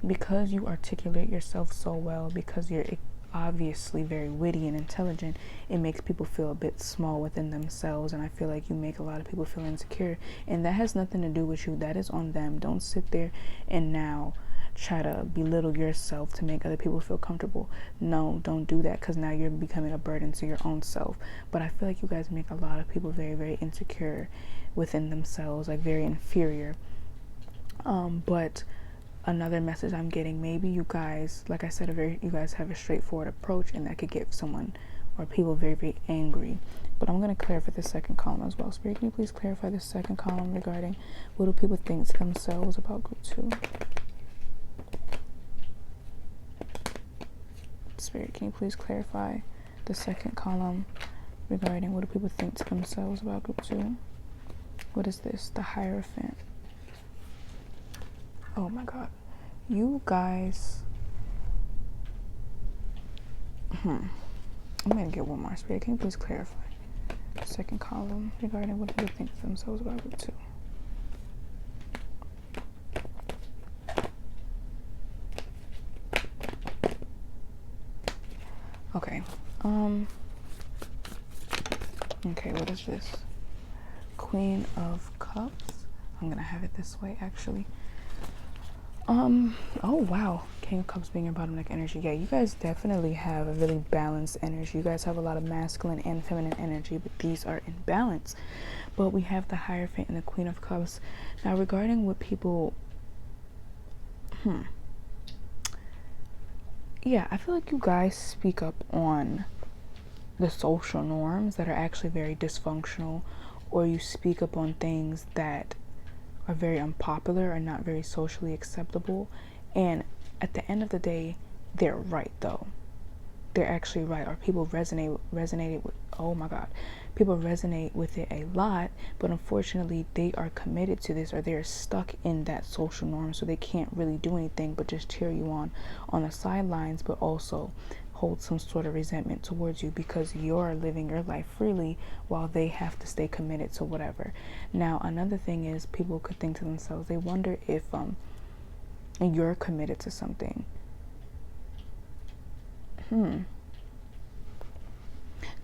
because you articulate yourself so well, because you're obviously very witty and intelligent, it makes people feel a bit small within themselves. And I feel like you make a lot of people feel insecure, and that has nothing to do with you. That is on them. Don't sit there and now try to belittle yourself to make other people feel comfortable. No, don't do that, because now you're becoming a burden to your own self. But I feel like you guys make a lot of people very, very insecure within themselves, like very inferior. But another message I'm getting, maybe you guys, like I said, you guys have a straightforward approach, and that could get someone or people very, very angry. But I'm going to clarify the second column as well. Spirit, can you please clarify the second column regarding what do people think to themselves about group 2? Spirit, can you please clarify the second column regarding what do people think to themselves about group 2? What is this? The Hierophant. Oh my God. You guys. I'm going to get one more. Spirit, can you please clarify the second column regarding what people think to themselves about group 2? Okay. Okay, what is this? Queen of Cups. I'm gonna have it this way, actually. Oh wow. King of Cups being your bottom neck energy. Yeah, you guys definitely have a really balanced energy. You guys have a lot of masculine and feminine energy, but these are in balance. But we have the Hierophant and the Queen of Cups. Now, regarding what people... Yeah, I feel like you guys speak up on the social norms that are actually very dysfunctional, or you speak up on things that are very unpopular or not very socially acceptable. And at the end of the day, they're right though. They're actually right. Or people resonated with, oh my God, people resonate with it a lot, but unfortunately they are committed to this, or they're stuck in that social norm, so they can't really do anything but just cheer you on the sidelines, but also hold some sort of resentment towards you because you're living your life freely while they have to stay committed to whatever. Now, another thing is, people could think to themselves, they wonder if you're committed to something. Because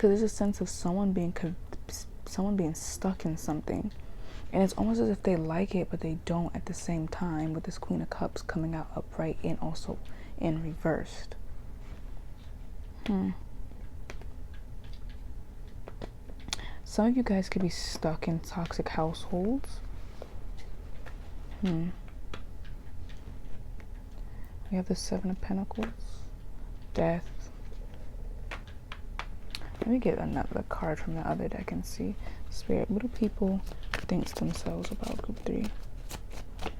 there's a sense of someone being stuck in something, and it's almost as if they like it but they don't at the same time, with this Queen of Cups coming out upright and also in reversed. Some of you guys could be stuck in toxic households. We have the Seven of Pentacles, Death. Let me get another card from the other deck and see. Spirit, what do people think to themselves about group 3?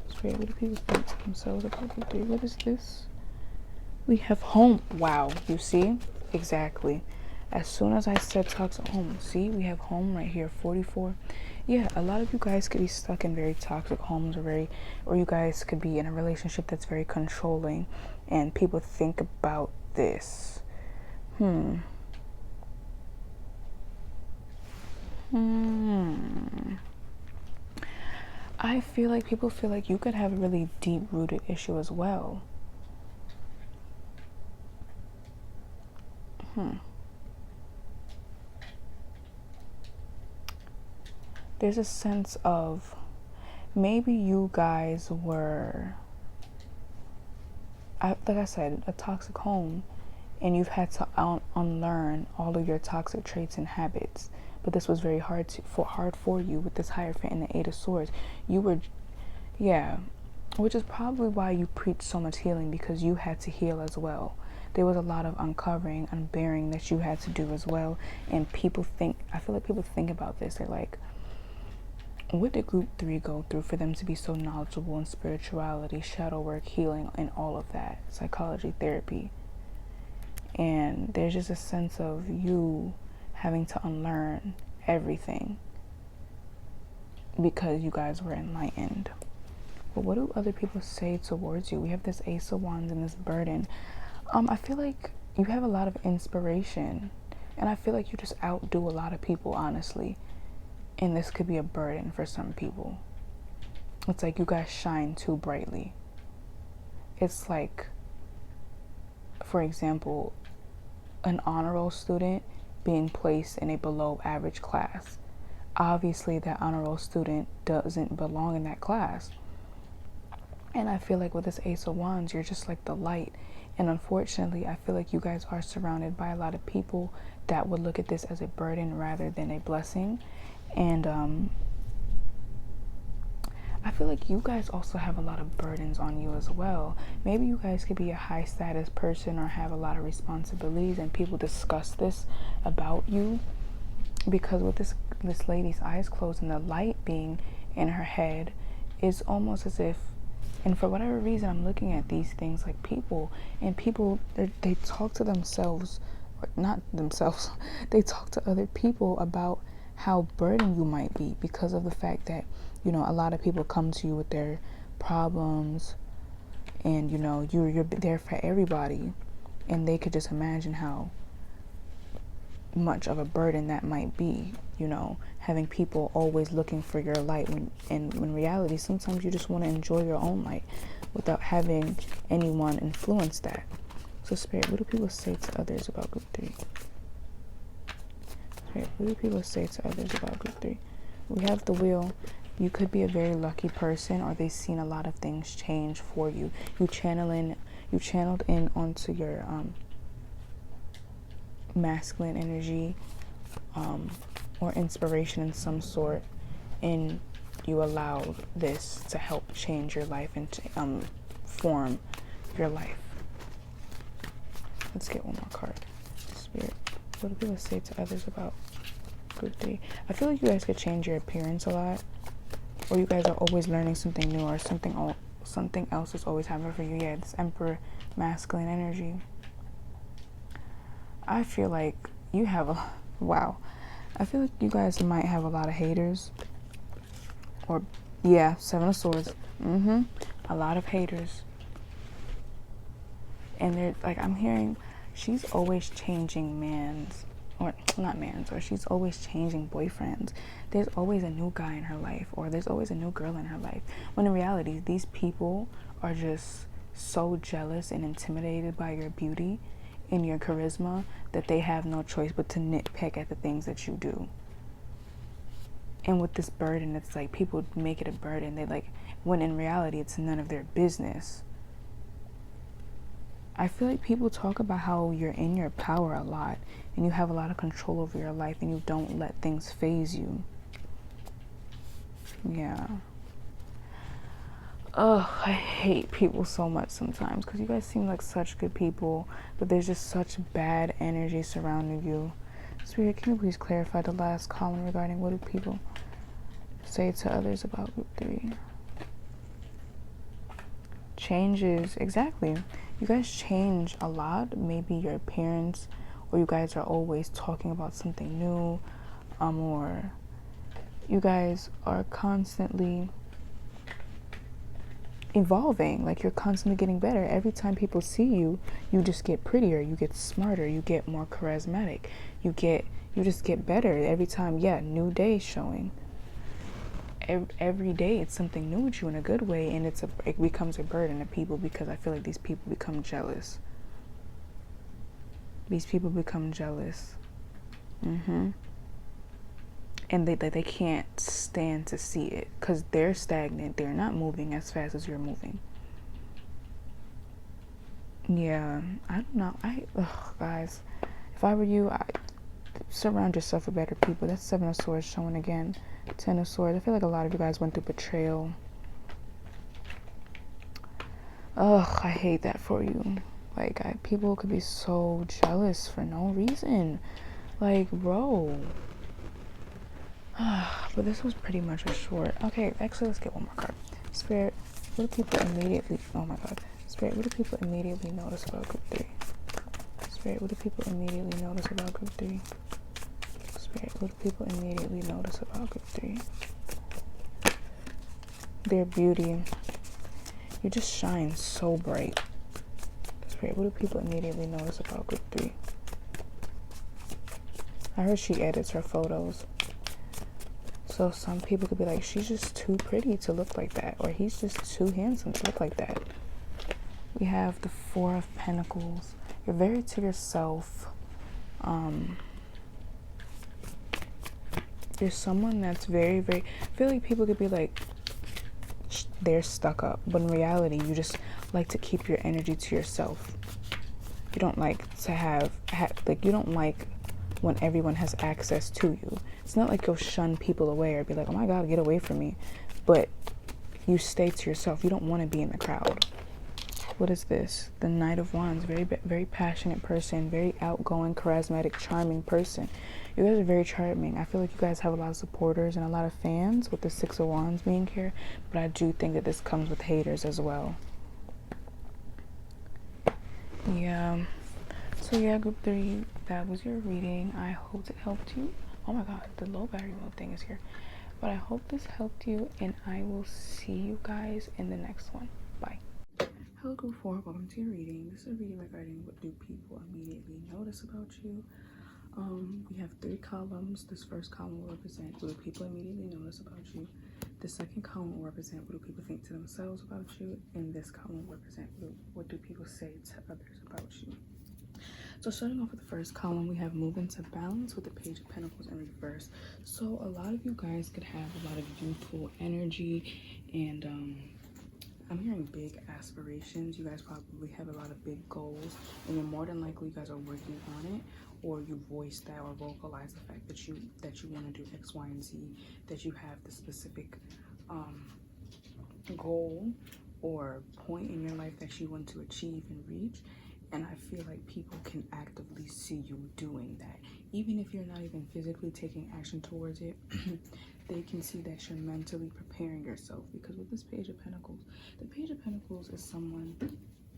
Spirit, what do people think to themselves about group 3? What is this? We have home. Wow, you see? Exactly. As soon as I said toxic home, see, we have home right here, 44. Yeah, a lot of you guys could be stuck in very toxic homes, or you guys could be in a relationship that's very controlling, and people think about this. I feel like people feel like you could have a really deep-rooted issue as well. There's a sense of maybe you guys were, like I said, a toxic home, and you've had to unlearn all of your toxic traits and habits. But this was very hard for you with this Hierophant and the Eight of Swords. You were, which is probably why you preach so much healing, because you had to heal as well. There was a lot of uncovering, unbearing that you had to do as well. And I feel like people think about this. They're like, what did group 3 go through for them to be so knowledgeable in spirituality, shadow work, healing, and all of that, psychology, therapy? And there's just a sense of you having to unlearn everything because you guys were enlightened. But what do other people say towards you? We have this Ace of Wands and this burden. I feel like you have a lot of inspiration, and I feel like you just outdo a lot of people, honestly. And this could be a burden for some people. It's like you guys shine too brightly. It's like, for example, an honor roll student being placed in a below average class. Obviously, that honor roll student doesn't belong in that class. And I feel like with this Ace of Wands, you're just like the light. And unfortunately, I feel like you guys are surrounded by a lot of people that would look at this as a burden rather than a blessing. And I feel like you guys also have a lot of burdens on you as well. Maybe you guys could be a high status person or have a lot of responsibilities, and people discuss this about you, because with this lady's eyes closed and the light being in her head, it's almost as if, and for whatever reason, I'm looking at these things like people they talk to themselves, or not themselves, they talk to other people about how burdened you might be, because of the fact that, you know, a lot of people come to you with their problems, and, you know, you're there for everybody, and they could just imagine how much of a burden that might be, you know, having people always looking for your light, when in reality sometimes you just want to enjoy your own light without having anyone influence that. So Spirit, what do people say to others about group 3? Spirit, what do people say to others about group 3? We have the Wheel. You could be a very lucky person, or they've seen a lot of things change for you. You channeled in onto your masculine energy, or inspiration in some sort, and you allowed this to help change your life and form your life. Let's get one more card. Spirit, what do people say to others about group 3? I feel like you guys could change your appearance a lot, or you guys are always learning something new, or something else is always happening for you. Yeah, this Emperor masculine energy. I feel like you have I feel like you guys might have a lot of haters. Or, yeah, 7 of Swords. A lot of haters. And they're like, I'm hearing she's always changing or she's always changing boyfriends. There's always a new guy in her life, or there's always a new girl in her life. When in reality, these people are just so jealous and intimidated by your beauty and your charisma that they have no choice but to nitpick at the things that you do. And with this burden, it's like people make it a burden. They like, when in reality, it's none of their business. I feel like people talk about how you're in your power a lot, and you have a lot of control over your life, and you don't let things phase you. Yeah. Ugh, I hate people so much sometimes, because you guys seem like such good people, but there's just such bad energy surrounding you. Spirit, can you please clarify the last column regarding what do people say to others about group 3? Changes, exactly. You guys change a lot. Maybe your appearance, or you guys are always talking about something new, or you guys are constantly evolving. Like, you're constantly getting better. Every time people see you, you just get prettier, you get smarter, you get more charismatic, you just get better every time. Yeah, new day showing. Every day it's something new with you in a good way, and it becomes a burden to people, because I feel like these people become jealous. These people become jealous. And they can't stand to see it, because they're stagnant. They're not moving as fast as you're moving. Yeah, I don't know. Guys, if I were you, I'd surround yourself with better people. That's 7 of Swords showing again. 10 of Swords. I feel like a lot of you guys went through betrayal. Ugh, I hate that for you. Like, people could be so jealous for no reason. Like, bro. But this was pretty much a short. Okay, actually, let's get one more card. Spirit, what do people immediately... Oh my god. Spirit, what do people immediately notice about group 3? Spirit, what do people immediately notice about group 3? Spirit, what do people immediately notice about group 3? Their beauty. You just shine so bright. Spirit, what do people immediately notice about group 3? I heard she edits her photos. So some people could be like, she's just too pretty to look like that, or he's just too handsome to look like that. We have the 4 of Pentacles. You're very to yourself. You're someone that's very, very... I feel like people could be like, they're stuck up, but in reality, you just like to keep your energy to yourself. You don't like to you don't like when everyone has access to you. It's not like you'll shun people away or be like, oh my god, get away from me. But you stay to yourself. You don't want to be in the crowd. What is this? The Knight of Wands. Very passionate person. Very outgoing, charismatic, charming person. You guys are very charming. I feel like you guys have a lot of supporters and a lot of fans with the Six of Wands being here. But I do think that this comes with haters as well. Yeah. So yeah, group 3, that was your reading. I hope it helped you. Oh my god, the low battery mode thing is here. But I hope this helped you, and I will see you guys in the next one. Bye. Hello group 4, welcome to your reading. This is a reading regarding what do people immediately notice about you. We have 3 columns. This first column will represent what do people immediately notice about you. The second column will represent what do people think to themselves about you. And this column will represent what do people say to others about you. So starting off with the first column, we have move into balance with the Page of Pentacles in reverse. So a lot of you guys could have a lot of youthful energy, and I'm hearing big aspirations. You guys probably have a lot of big goals, and then more than likely you guys are working on it, or you voice that or vocalize the fact that you want to do X, Y, and Z, that you have the specific goal or point in your life that you want to achieve and reach. And I feel like people can actively see you doing that. Even if you're not even physically taking action towards it, they can see that you're mentally preparing yourself. Because with this Page of Pentacles, the Page of Pentacles is someone,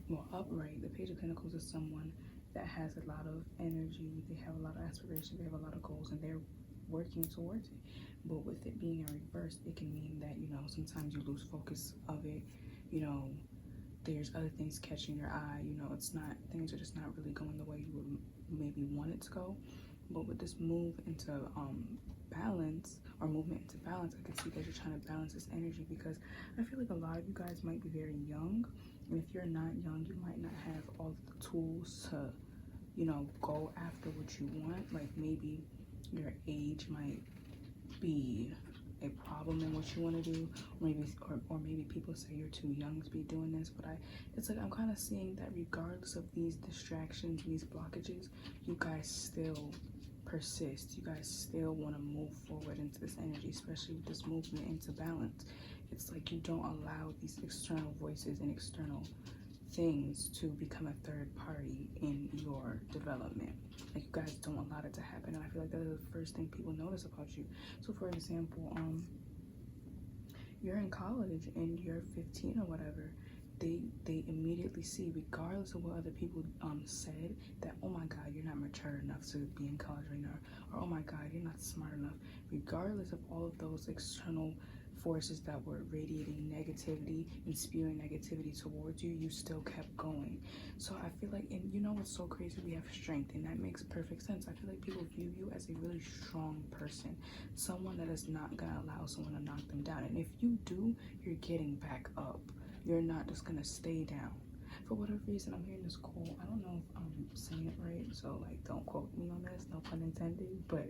well, upright, the Page of Pentacles is someone that has a lot of energy, they have a lot of aspirations, they have a lot of goals, and they're working towards it. But with it being in reverse, it can mean that, you know, sometimes you lose focus of it, you know, there's other things catching your eye, you know, things are just not really going the way you would maybe want it to go. But with this move into balance, or movement into balance, I can see that you're trying to balance this energy, because I feel like a lot of you guys might be very young, and if you're not young, you might not have all of the tools to, you know, go after what you want. Like maybe your age might be a problem in what you want to do, or maybe people say you're too young to be doing this. But it's like I'm kind of seeing that regardless of these distractions, these blockages, you guys still persist. You guys still want to move forward into this energy, especially with this movement into balance. It's like you don't allow these external voices and external things to become a third party in your development. Like you guys don't allow it to happen, and I feel like that is the first thing people notice about you. So for example, you're in college and you're 15 or whatever, they immediately see, regardless of what other people said, that oh my god, you're not mature enough to be in college right now, or oh my god, you're not smart enough. Regardless of all of those external forces that were radiating negativity and spewing negativity towards you, you still kept going. So I feel like, and you know what's so crazy, we have strength, and that makes perfect sense. I feel like people view you as a really strong person, someone that is not gonna allow someone to knock them down. And if you do, you're getting back up. You're not just gonna stay down. For whatever reason, I'm hearing this quote. I don't know if I'm saying it right, so like don't quote me on this, no pun intended, but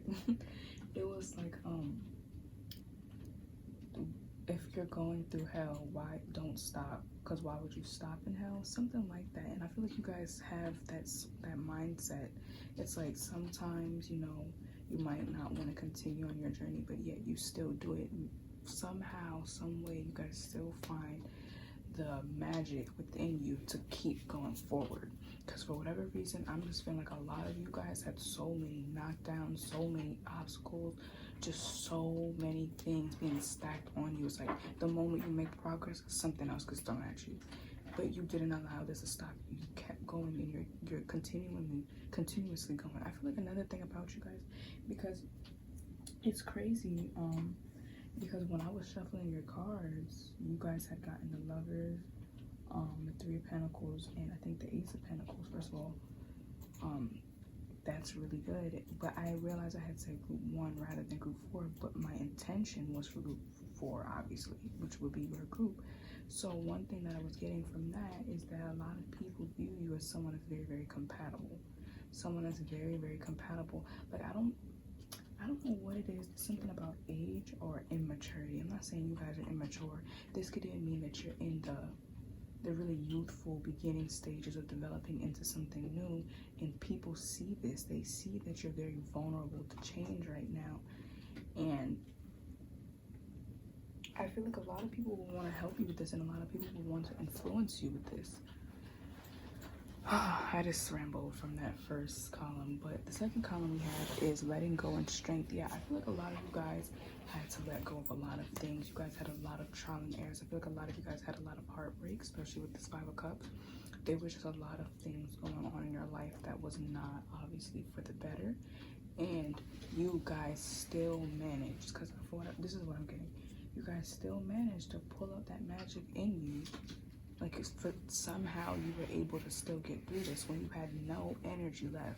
it was like if you're going through hell, why don't stop? Because why would you stop in hell? Something like that. And I feel like you guys have that mindset. It's like sometimes, you know, you might not want to continue on your journey, but yet you still do it. Somehow, some way, you guys still find the magic within you to keep going forward. Because for whatever reason, I'm just feeling like a lot of you guys had so many knockdowns, so many obstacles, just so many things being stacked on you. It's like the moment you make progress, something else gets thrown at you. But you didn't allow this to stop you. You kept going, and you're continuously going. I feel like another thing about you guys, because it's crazy, because when I was shuffling your cards, you guys had gotten the Lovers, the Three of Pentacles, and I think the Ace of Pentacles. First of all, that's really good, but I realized I had said group 1 rather than group 4, but my intention was for group 4, obviously, which would be your group. So one thing that I was getting from that is that a lot of people view you as someone that's very, very compatible. Someone that's very, very compatible. Like I don't know what it is. There's something about age or immaturity. I'm not saying you guys are immature. This could even mean that you're in the really youthful beginning stages of developing into something new, and people see this. They see that you're very vulnerable to change right now, and I feel like a lot of people will want to help you with this, and a lot of people will want to influence you with this. I just rambled from that first column, but the second column we have is letting go and strength. Yeah, I feel like a lot of you guys had to let go of a lot of things. You guys had a lot of trial and errors. I feel like a lot of you guys had a lot of heartbreak, especially with this Five of Cups. There was just a lot of things going on in your life that was not obviously for the better, and you guys still managed, because this is what I'm getting. You guys still managed to pull up that magic in you. Like, somehow you were able to still get through this when you had no energy left,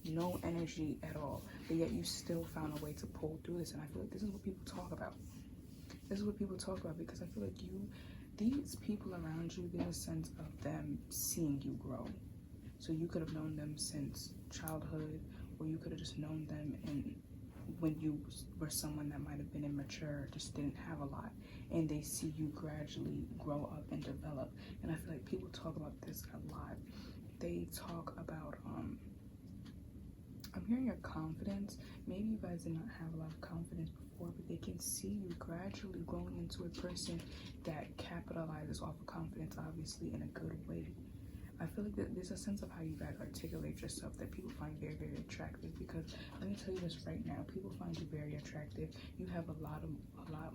no energy at all, but yet you still found a way to pull through this. And I feel like this is what people talk about. This is what people talk about, because I feel like these people around you, there's a sense of them seeing you grow. So you could have known them since childhood, or you could have just known them when you were someone that might have been immature, just didn't have a lot, and they see you gradually grow up and develop. And I feel like people talk about this a lot. They talk about I'm hearing your confidence. Maybe you guys did not have a lot of confidence before, but they can see you gradually growing into a person that capitalizes off of confidence, obviously in a good way. I feel like there's a sense of how you guys articulate yourself that people find very, very attractive, because let me tell you this right now, people find you very attractive. You have a lot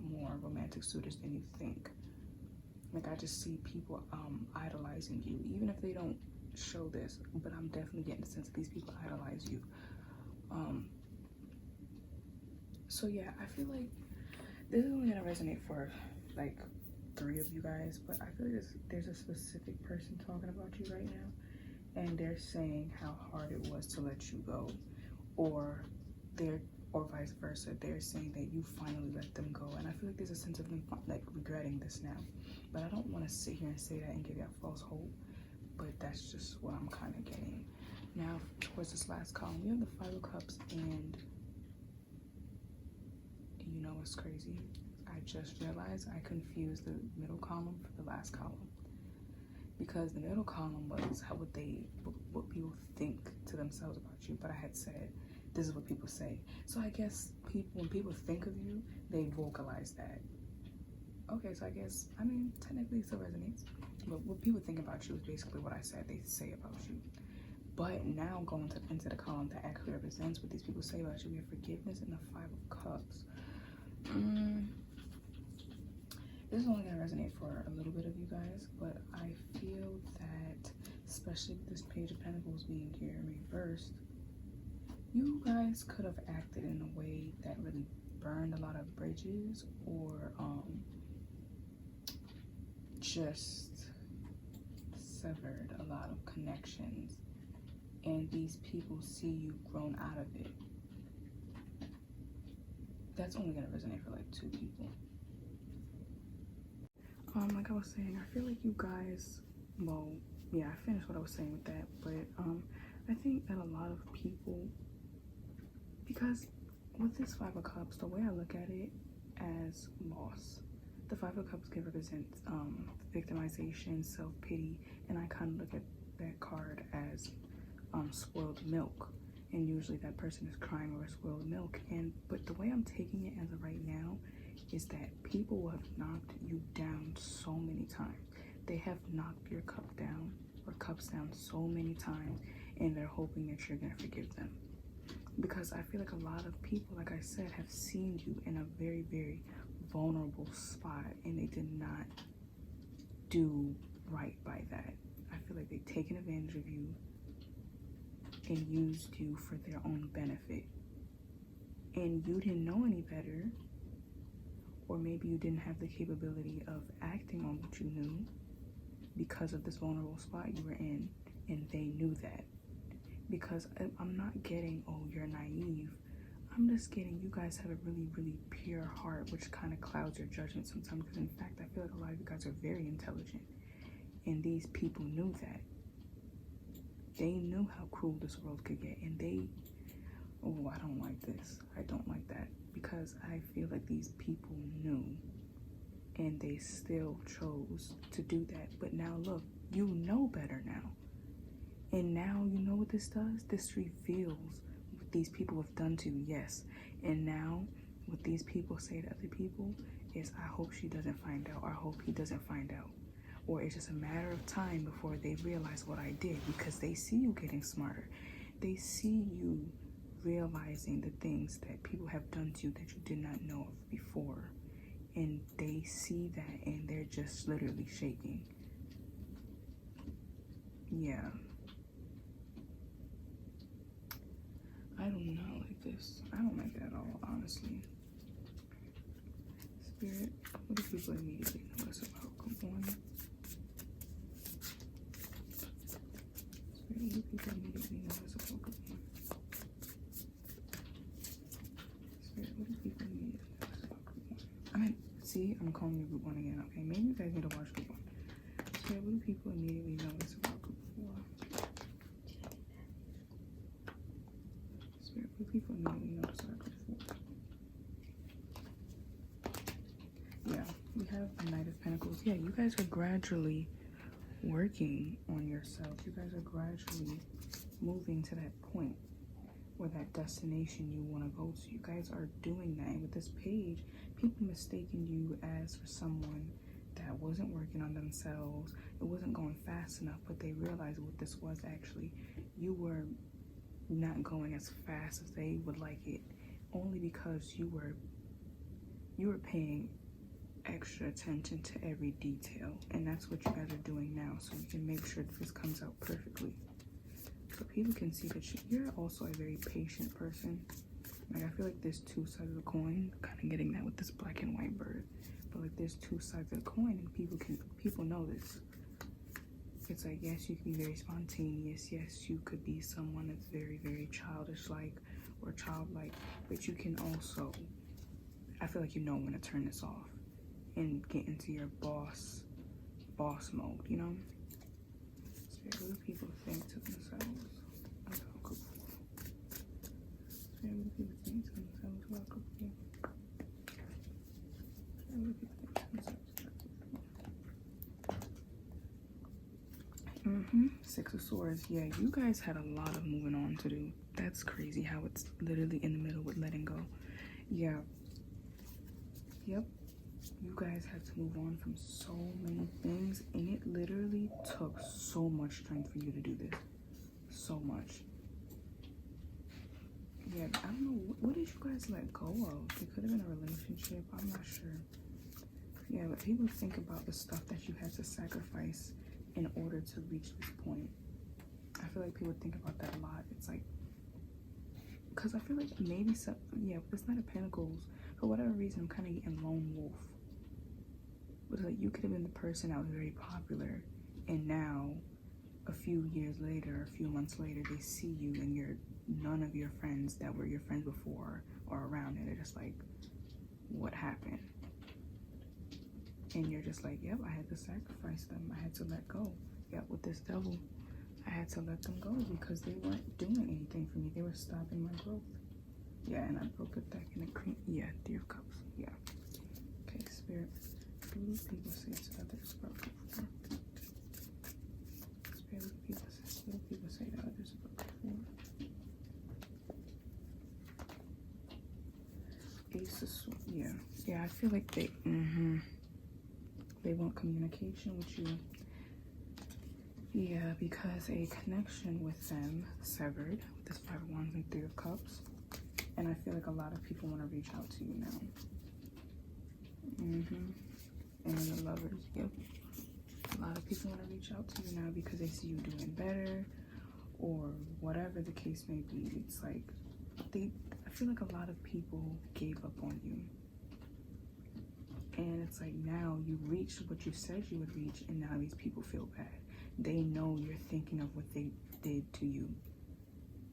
more romantic suitors than you think. Like, I just see people idolizing you, even if they don't show this, but I'm definitely getting the sense that these people idolize you. So yeah, I feel like this is only gonna resonate for like 3 of you guys, but I feel like there's a specific person talking about you right now, and they're saying how hard it was to let you go, or vice versa. They're saying that you finally let them go, and I feel like there's a sense of them like regretting this now. But I don't want to sit here and say that and give you false hope, but that's just what I'm kind of getting. Now, towards this last column, we have the Five of Cups, and you know what's crazy? I just realized I confused the middle column for the last column, because the middle column was what people think to themselves about you, but I had said this is what people say. So I guess when people think of you, they vocalize that. Okay, so I guess, I mean, technically it still resonates, but what people think about you is basically what I said they say about you. But now going into the column that actually represents what these people say about you, we have forgiveness and the Five of Cups. This is only going to resonate for a little bit of you guys, but I feel that, especially with this Page of Pentacles being here reversed, you guys could have acted in a way that really burned a lot of bridges, or just severed a lot of connections, and these people see you grown out of it. That's only going to resonate for like 2 people. Like I was saying, I feel like you guys, well, yeah, I finished what I was saying with that, but I think that a lot of people, because with this Five of Cups, the way I look at it as loss, the Five of Cups can represent victimization, self-pity, and I kind of look at that card as spoiled milk, and usually that person is crying over spoiled milk. But the way I'm taking it as of right now is that people have knocked you down so many times. They have knocked your cup down or cups down so many times, and they're hoping that you're gonna forgive them. Because I feel like a lot of people, like I said, have seen you in a very, very vulnerable spot, and they did not do right by that. I feel like they've taken advantage of you and used you for their own benefit, and you didn't know any better, or maybe you didn't have the capability of acting on what you knew because of this vulnerable spot you were in, and they knew that. Because I'm not getting, oh, you're naive. I'm just getting, you guys have a really, really pure heart, which kind of clouds your judgment sometimes, because in fact, I feel like a lot of you guys are very intelligent, and these people knew that. They knew how cruel this world could get, and oh, I don't like this. I don't like that, because I feel like these people knew, and they still chose to do that. But now look, you know better now. And now you know what this does? This reveals what these people have done to you, yes. And now what these people say to other people is, I hope she doesn't find out, or I hope he doesn't find out. Or it's just a matter of time before they realize what I did, because they see you getting smarter. They see you realizing the things that people have done to you that you did not know of before. And they see that and they're just literally shaking. Yeah. I do not like this. I don't like it at all, honestly. Spirit, what do people immediately know us about? Good morning. Spirit, what do people immediately know us about? Good morning. Spirit, what do people immediately know us about? Good morning. See, I'm calling you Group 1 again, okay? Maybe you guys need to watch Group 1. Spirit, what do people immediately know us about Group 4? Spirit, what do people immediately know us about Group 4? Yeah, we have the Knight of Pentacles. Yeah, you guys are gradually working on yourself. You guys are gradually moving to that point or that destination you want to go to. You guys are doing that. And with this page, people mistaken you as for someone that wasn't working on themselves. It wasn't going fast enough, but they realized what this was actually. You were not going as fast as they would like it, only because you were paying extra attention to every detail, and that's what you guys are doing now, so you can make sure that this comes out perfectly, so people can see that you're also a very patient person. Like, I feel like there's two sides of the coin, kind of getting that with this black and white bird, but like there's two sides of the coin, and people know this. It's like, yes, you can be very spontaneous, yes, you could be someone that's very, very childish like or childlike, but you can also, I feel like you know when to turn this off and get into your boss mode, you know? Spirit, what do people think to themselves about Group 4? Spirit, what do people think to themselves about Group 4? Spirit, what do people think to themselves about Group 4? Six of Swords. Yeah, you guys had a lot of moving on to do. That's crazy how it's literally in the middle with letting go. Yeah. Yep. You guys had to move on from so many things, and it literally took so much strength for you to do this. So much. Yeah, I don't know. What did you guys let go of? It could have been a relationship. I'm not sure. Yeah, but people think about the stuff that you had to sacrifice in order to reach this point. I feel like people think about that a lot. It's like, because I feel like maybe some, yeah, with this Knight of Pentacles, for whatever reason, I'm kind of getting lone wolf. But like, you could have been the person that was very popular, and now a few years later, a few months later, they see you and none of your friends that were your friends before are around, and they're just like, what happened? And you're just like, yep, I had to sacrifice them. I had to let go. Yep, with this Devil, I had to let them go because they weren't doing anything for me. They were stopping my growth. Yeah, and I broke a deck in a cream. Yeah, Three of Cups. Yeah. Okay, Spirit. What do people say to others about Group 4? Spirit, what do people say to others about Group 4? Ace of Swords. Yeah. Yeah, I feel like they want communication with you. Yeah, because a connection with them severed with this Five of Wands and Three of Cups. And I feel like a lot of people want to reach out to you now. And the Lovers, yep. A lot of people want to reach out to you now because they see you doing better or whatever the case may be. It's like, I feel like a lot of people gave up on you. And it's like, now you reached what you said you would reach, and now these people feel bad. They know you're thinking of what they did to you.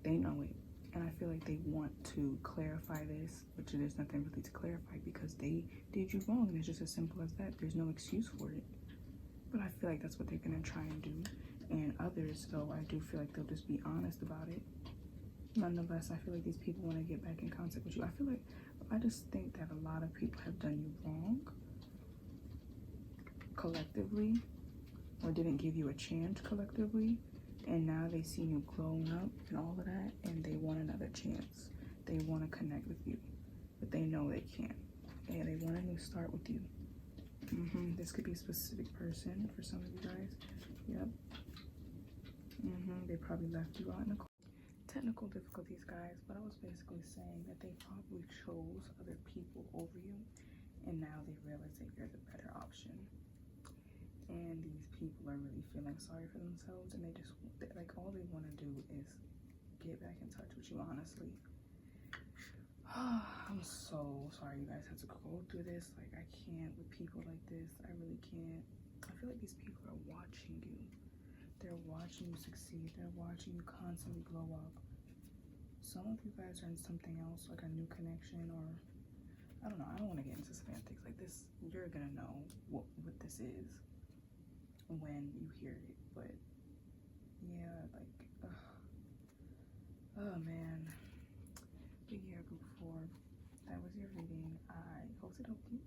They know it. And I feel like they want to clarify this, but there's nothing really to clarify because they did you wrong, and it's just as simple as that. There's no excuse for it. But I feel like that's what they're going to try and do. And others, though, I do feel like they'll just be honest about it. Nonetheless, I feel like these people want to get back in contact with you. I just think that a lot of people have done you wrong collectively, or didn't give you a chance collectively, and now they see you glowing up and all of that, and they want another chance. They want to connect with you, but they know they can't. And they want a new start with you. This could be a specific person for some of you guys. Yep. They probably left you out in the cold. Technical difficulties, guys, but I was basically saying that they probably chose other people over you, and now they realize that you're the better option. And these people are really feeling sorry for themselves, and they just, like, all they want to do is get back in touch with you, honestly. I'm so sorry you guys have to go through this. Like, I can't with people like this. I really can't. I feel like these people are watching you. They're watching you succeed. They're watching you constantly glow up. Some of you guys are in something else, like a new connection, or I don't know. I don't want to get into semantics like this. You're gonna know what this is when you hear it. But yeah, like, oh man. But yeah, group 4, that was your reading. I hope it helped you.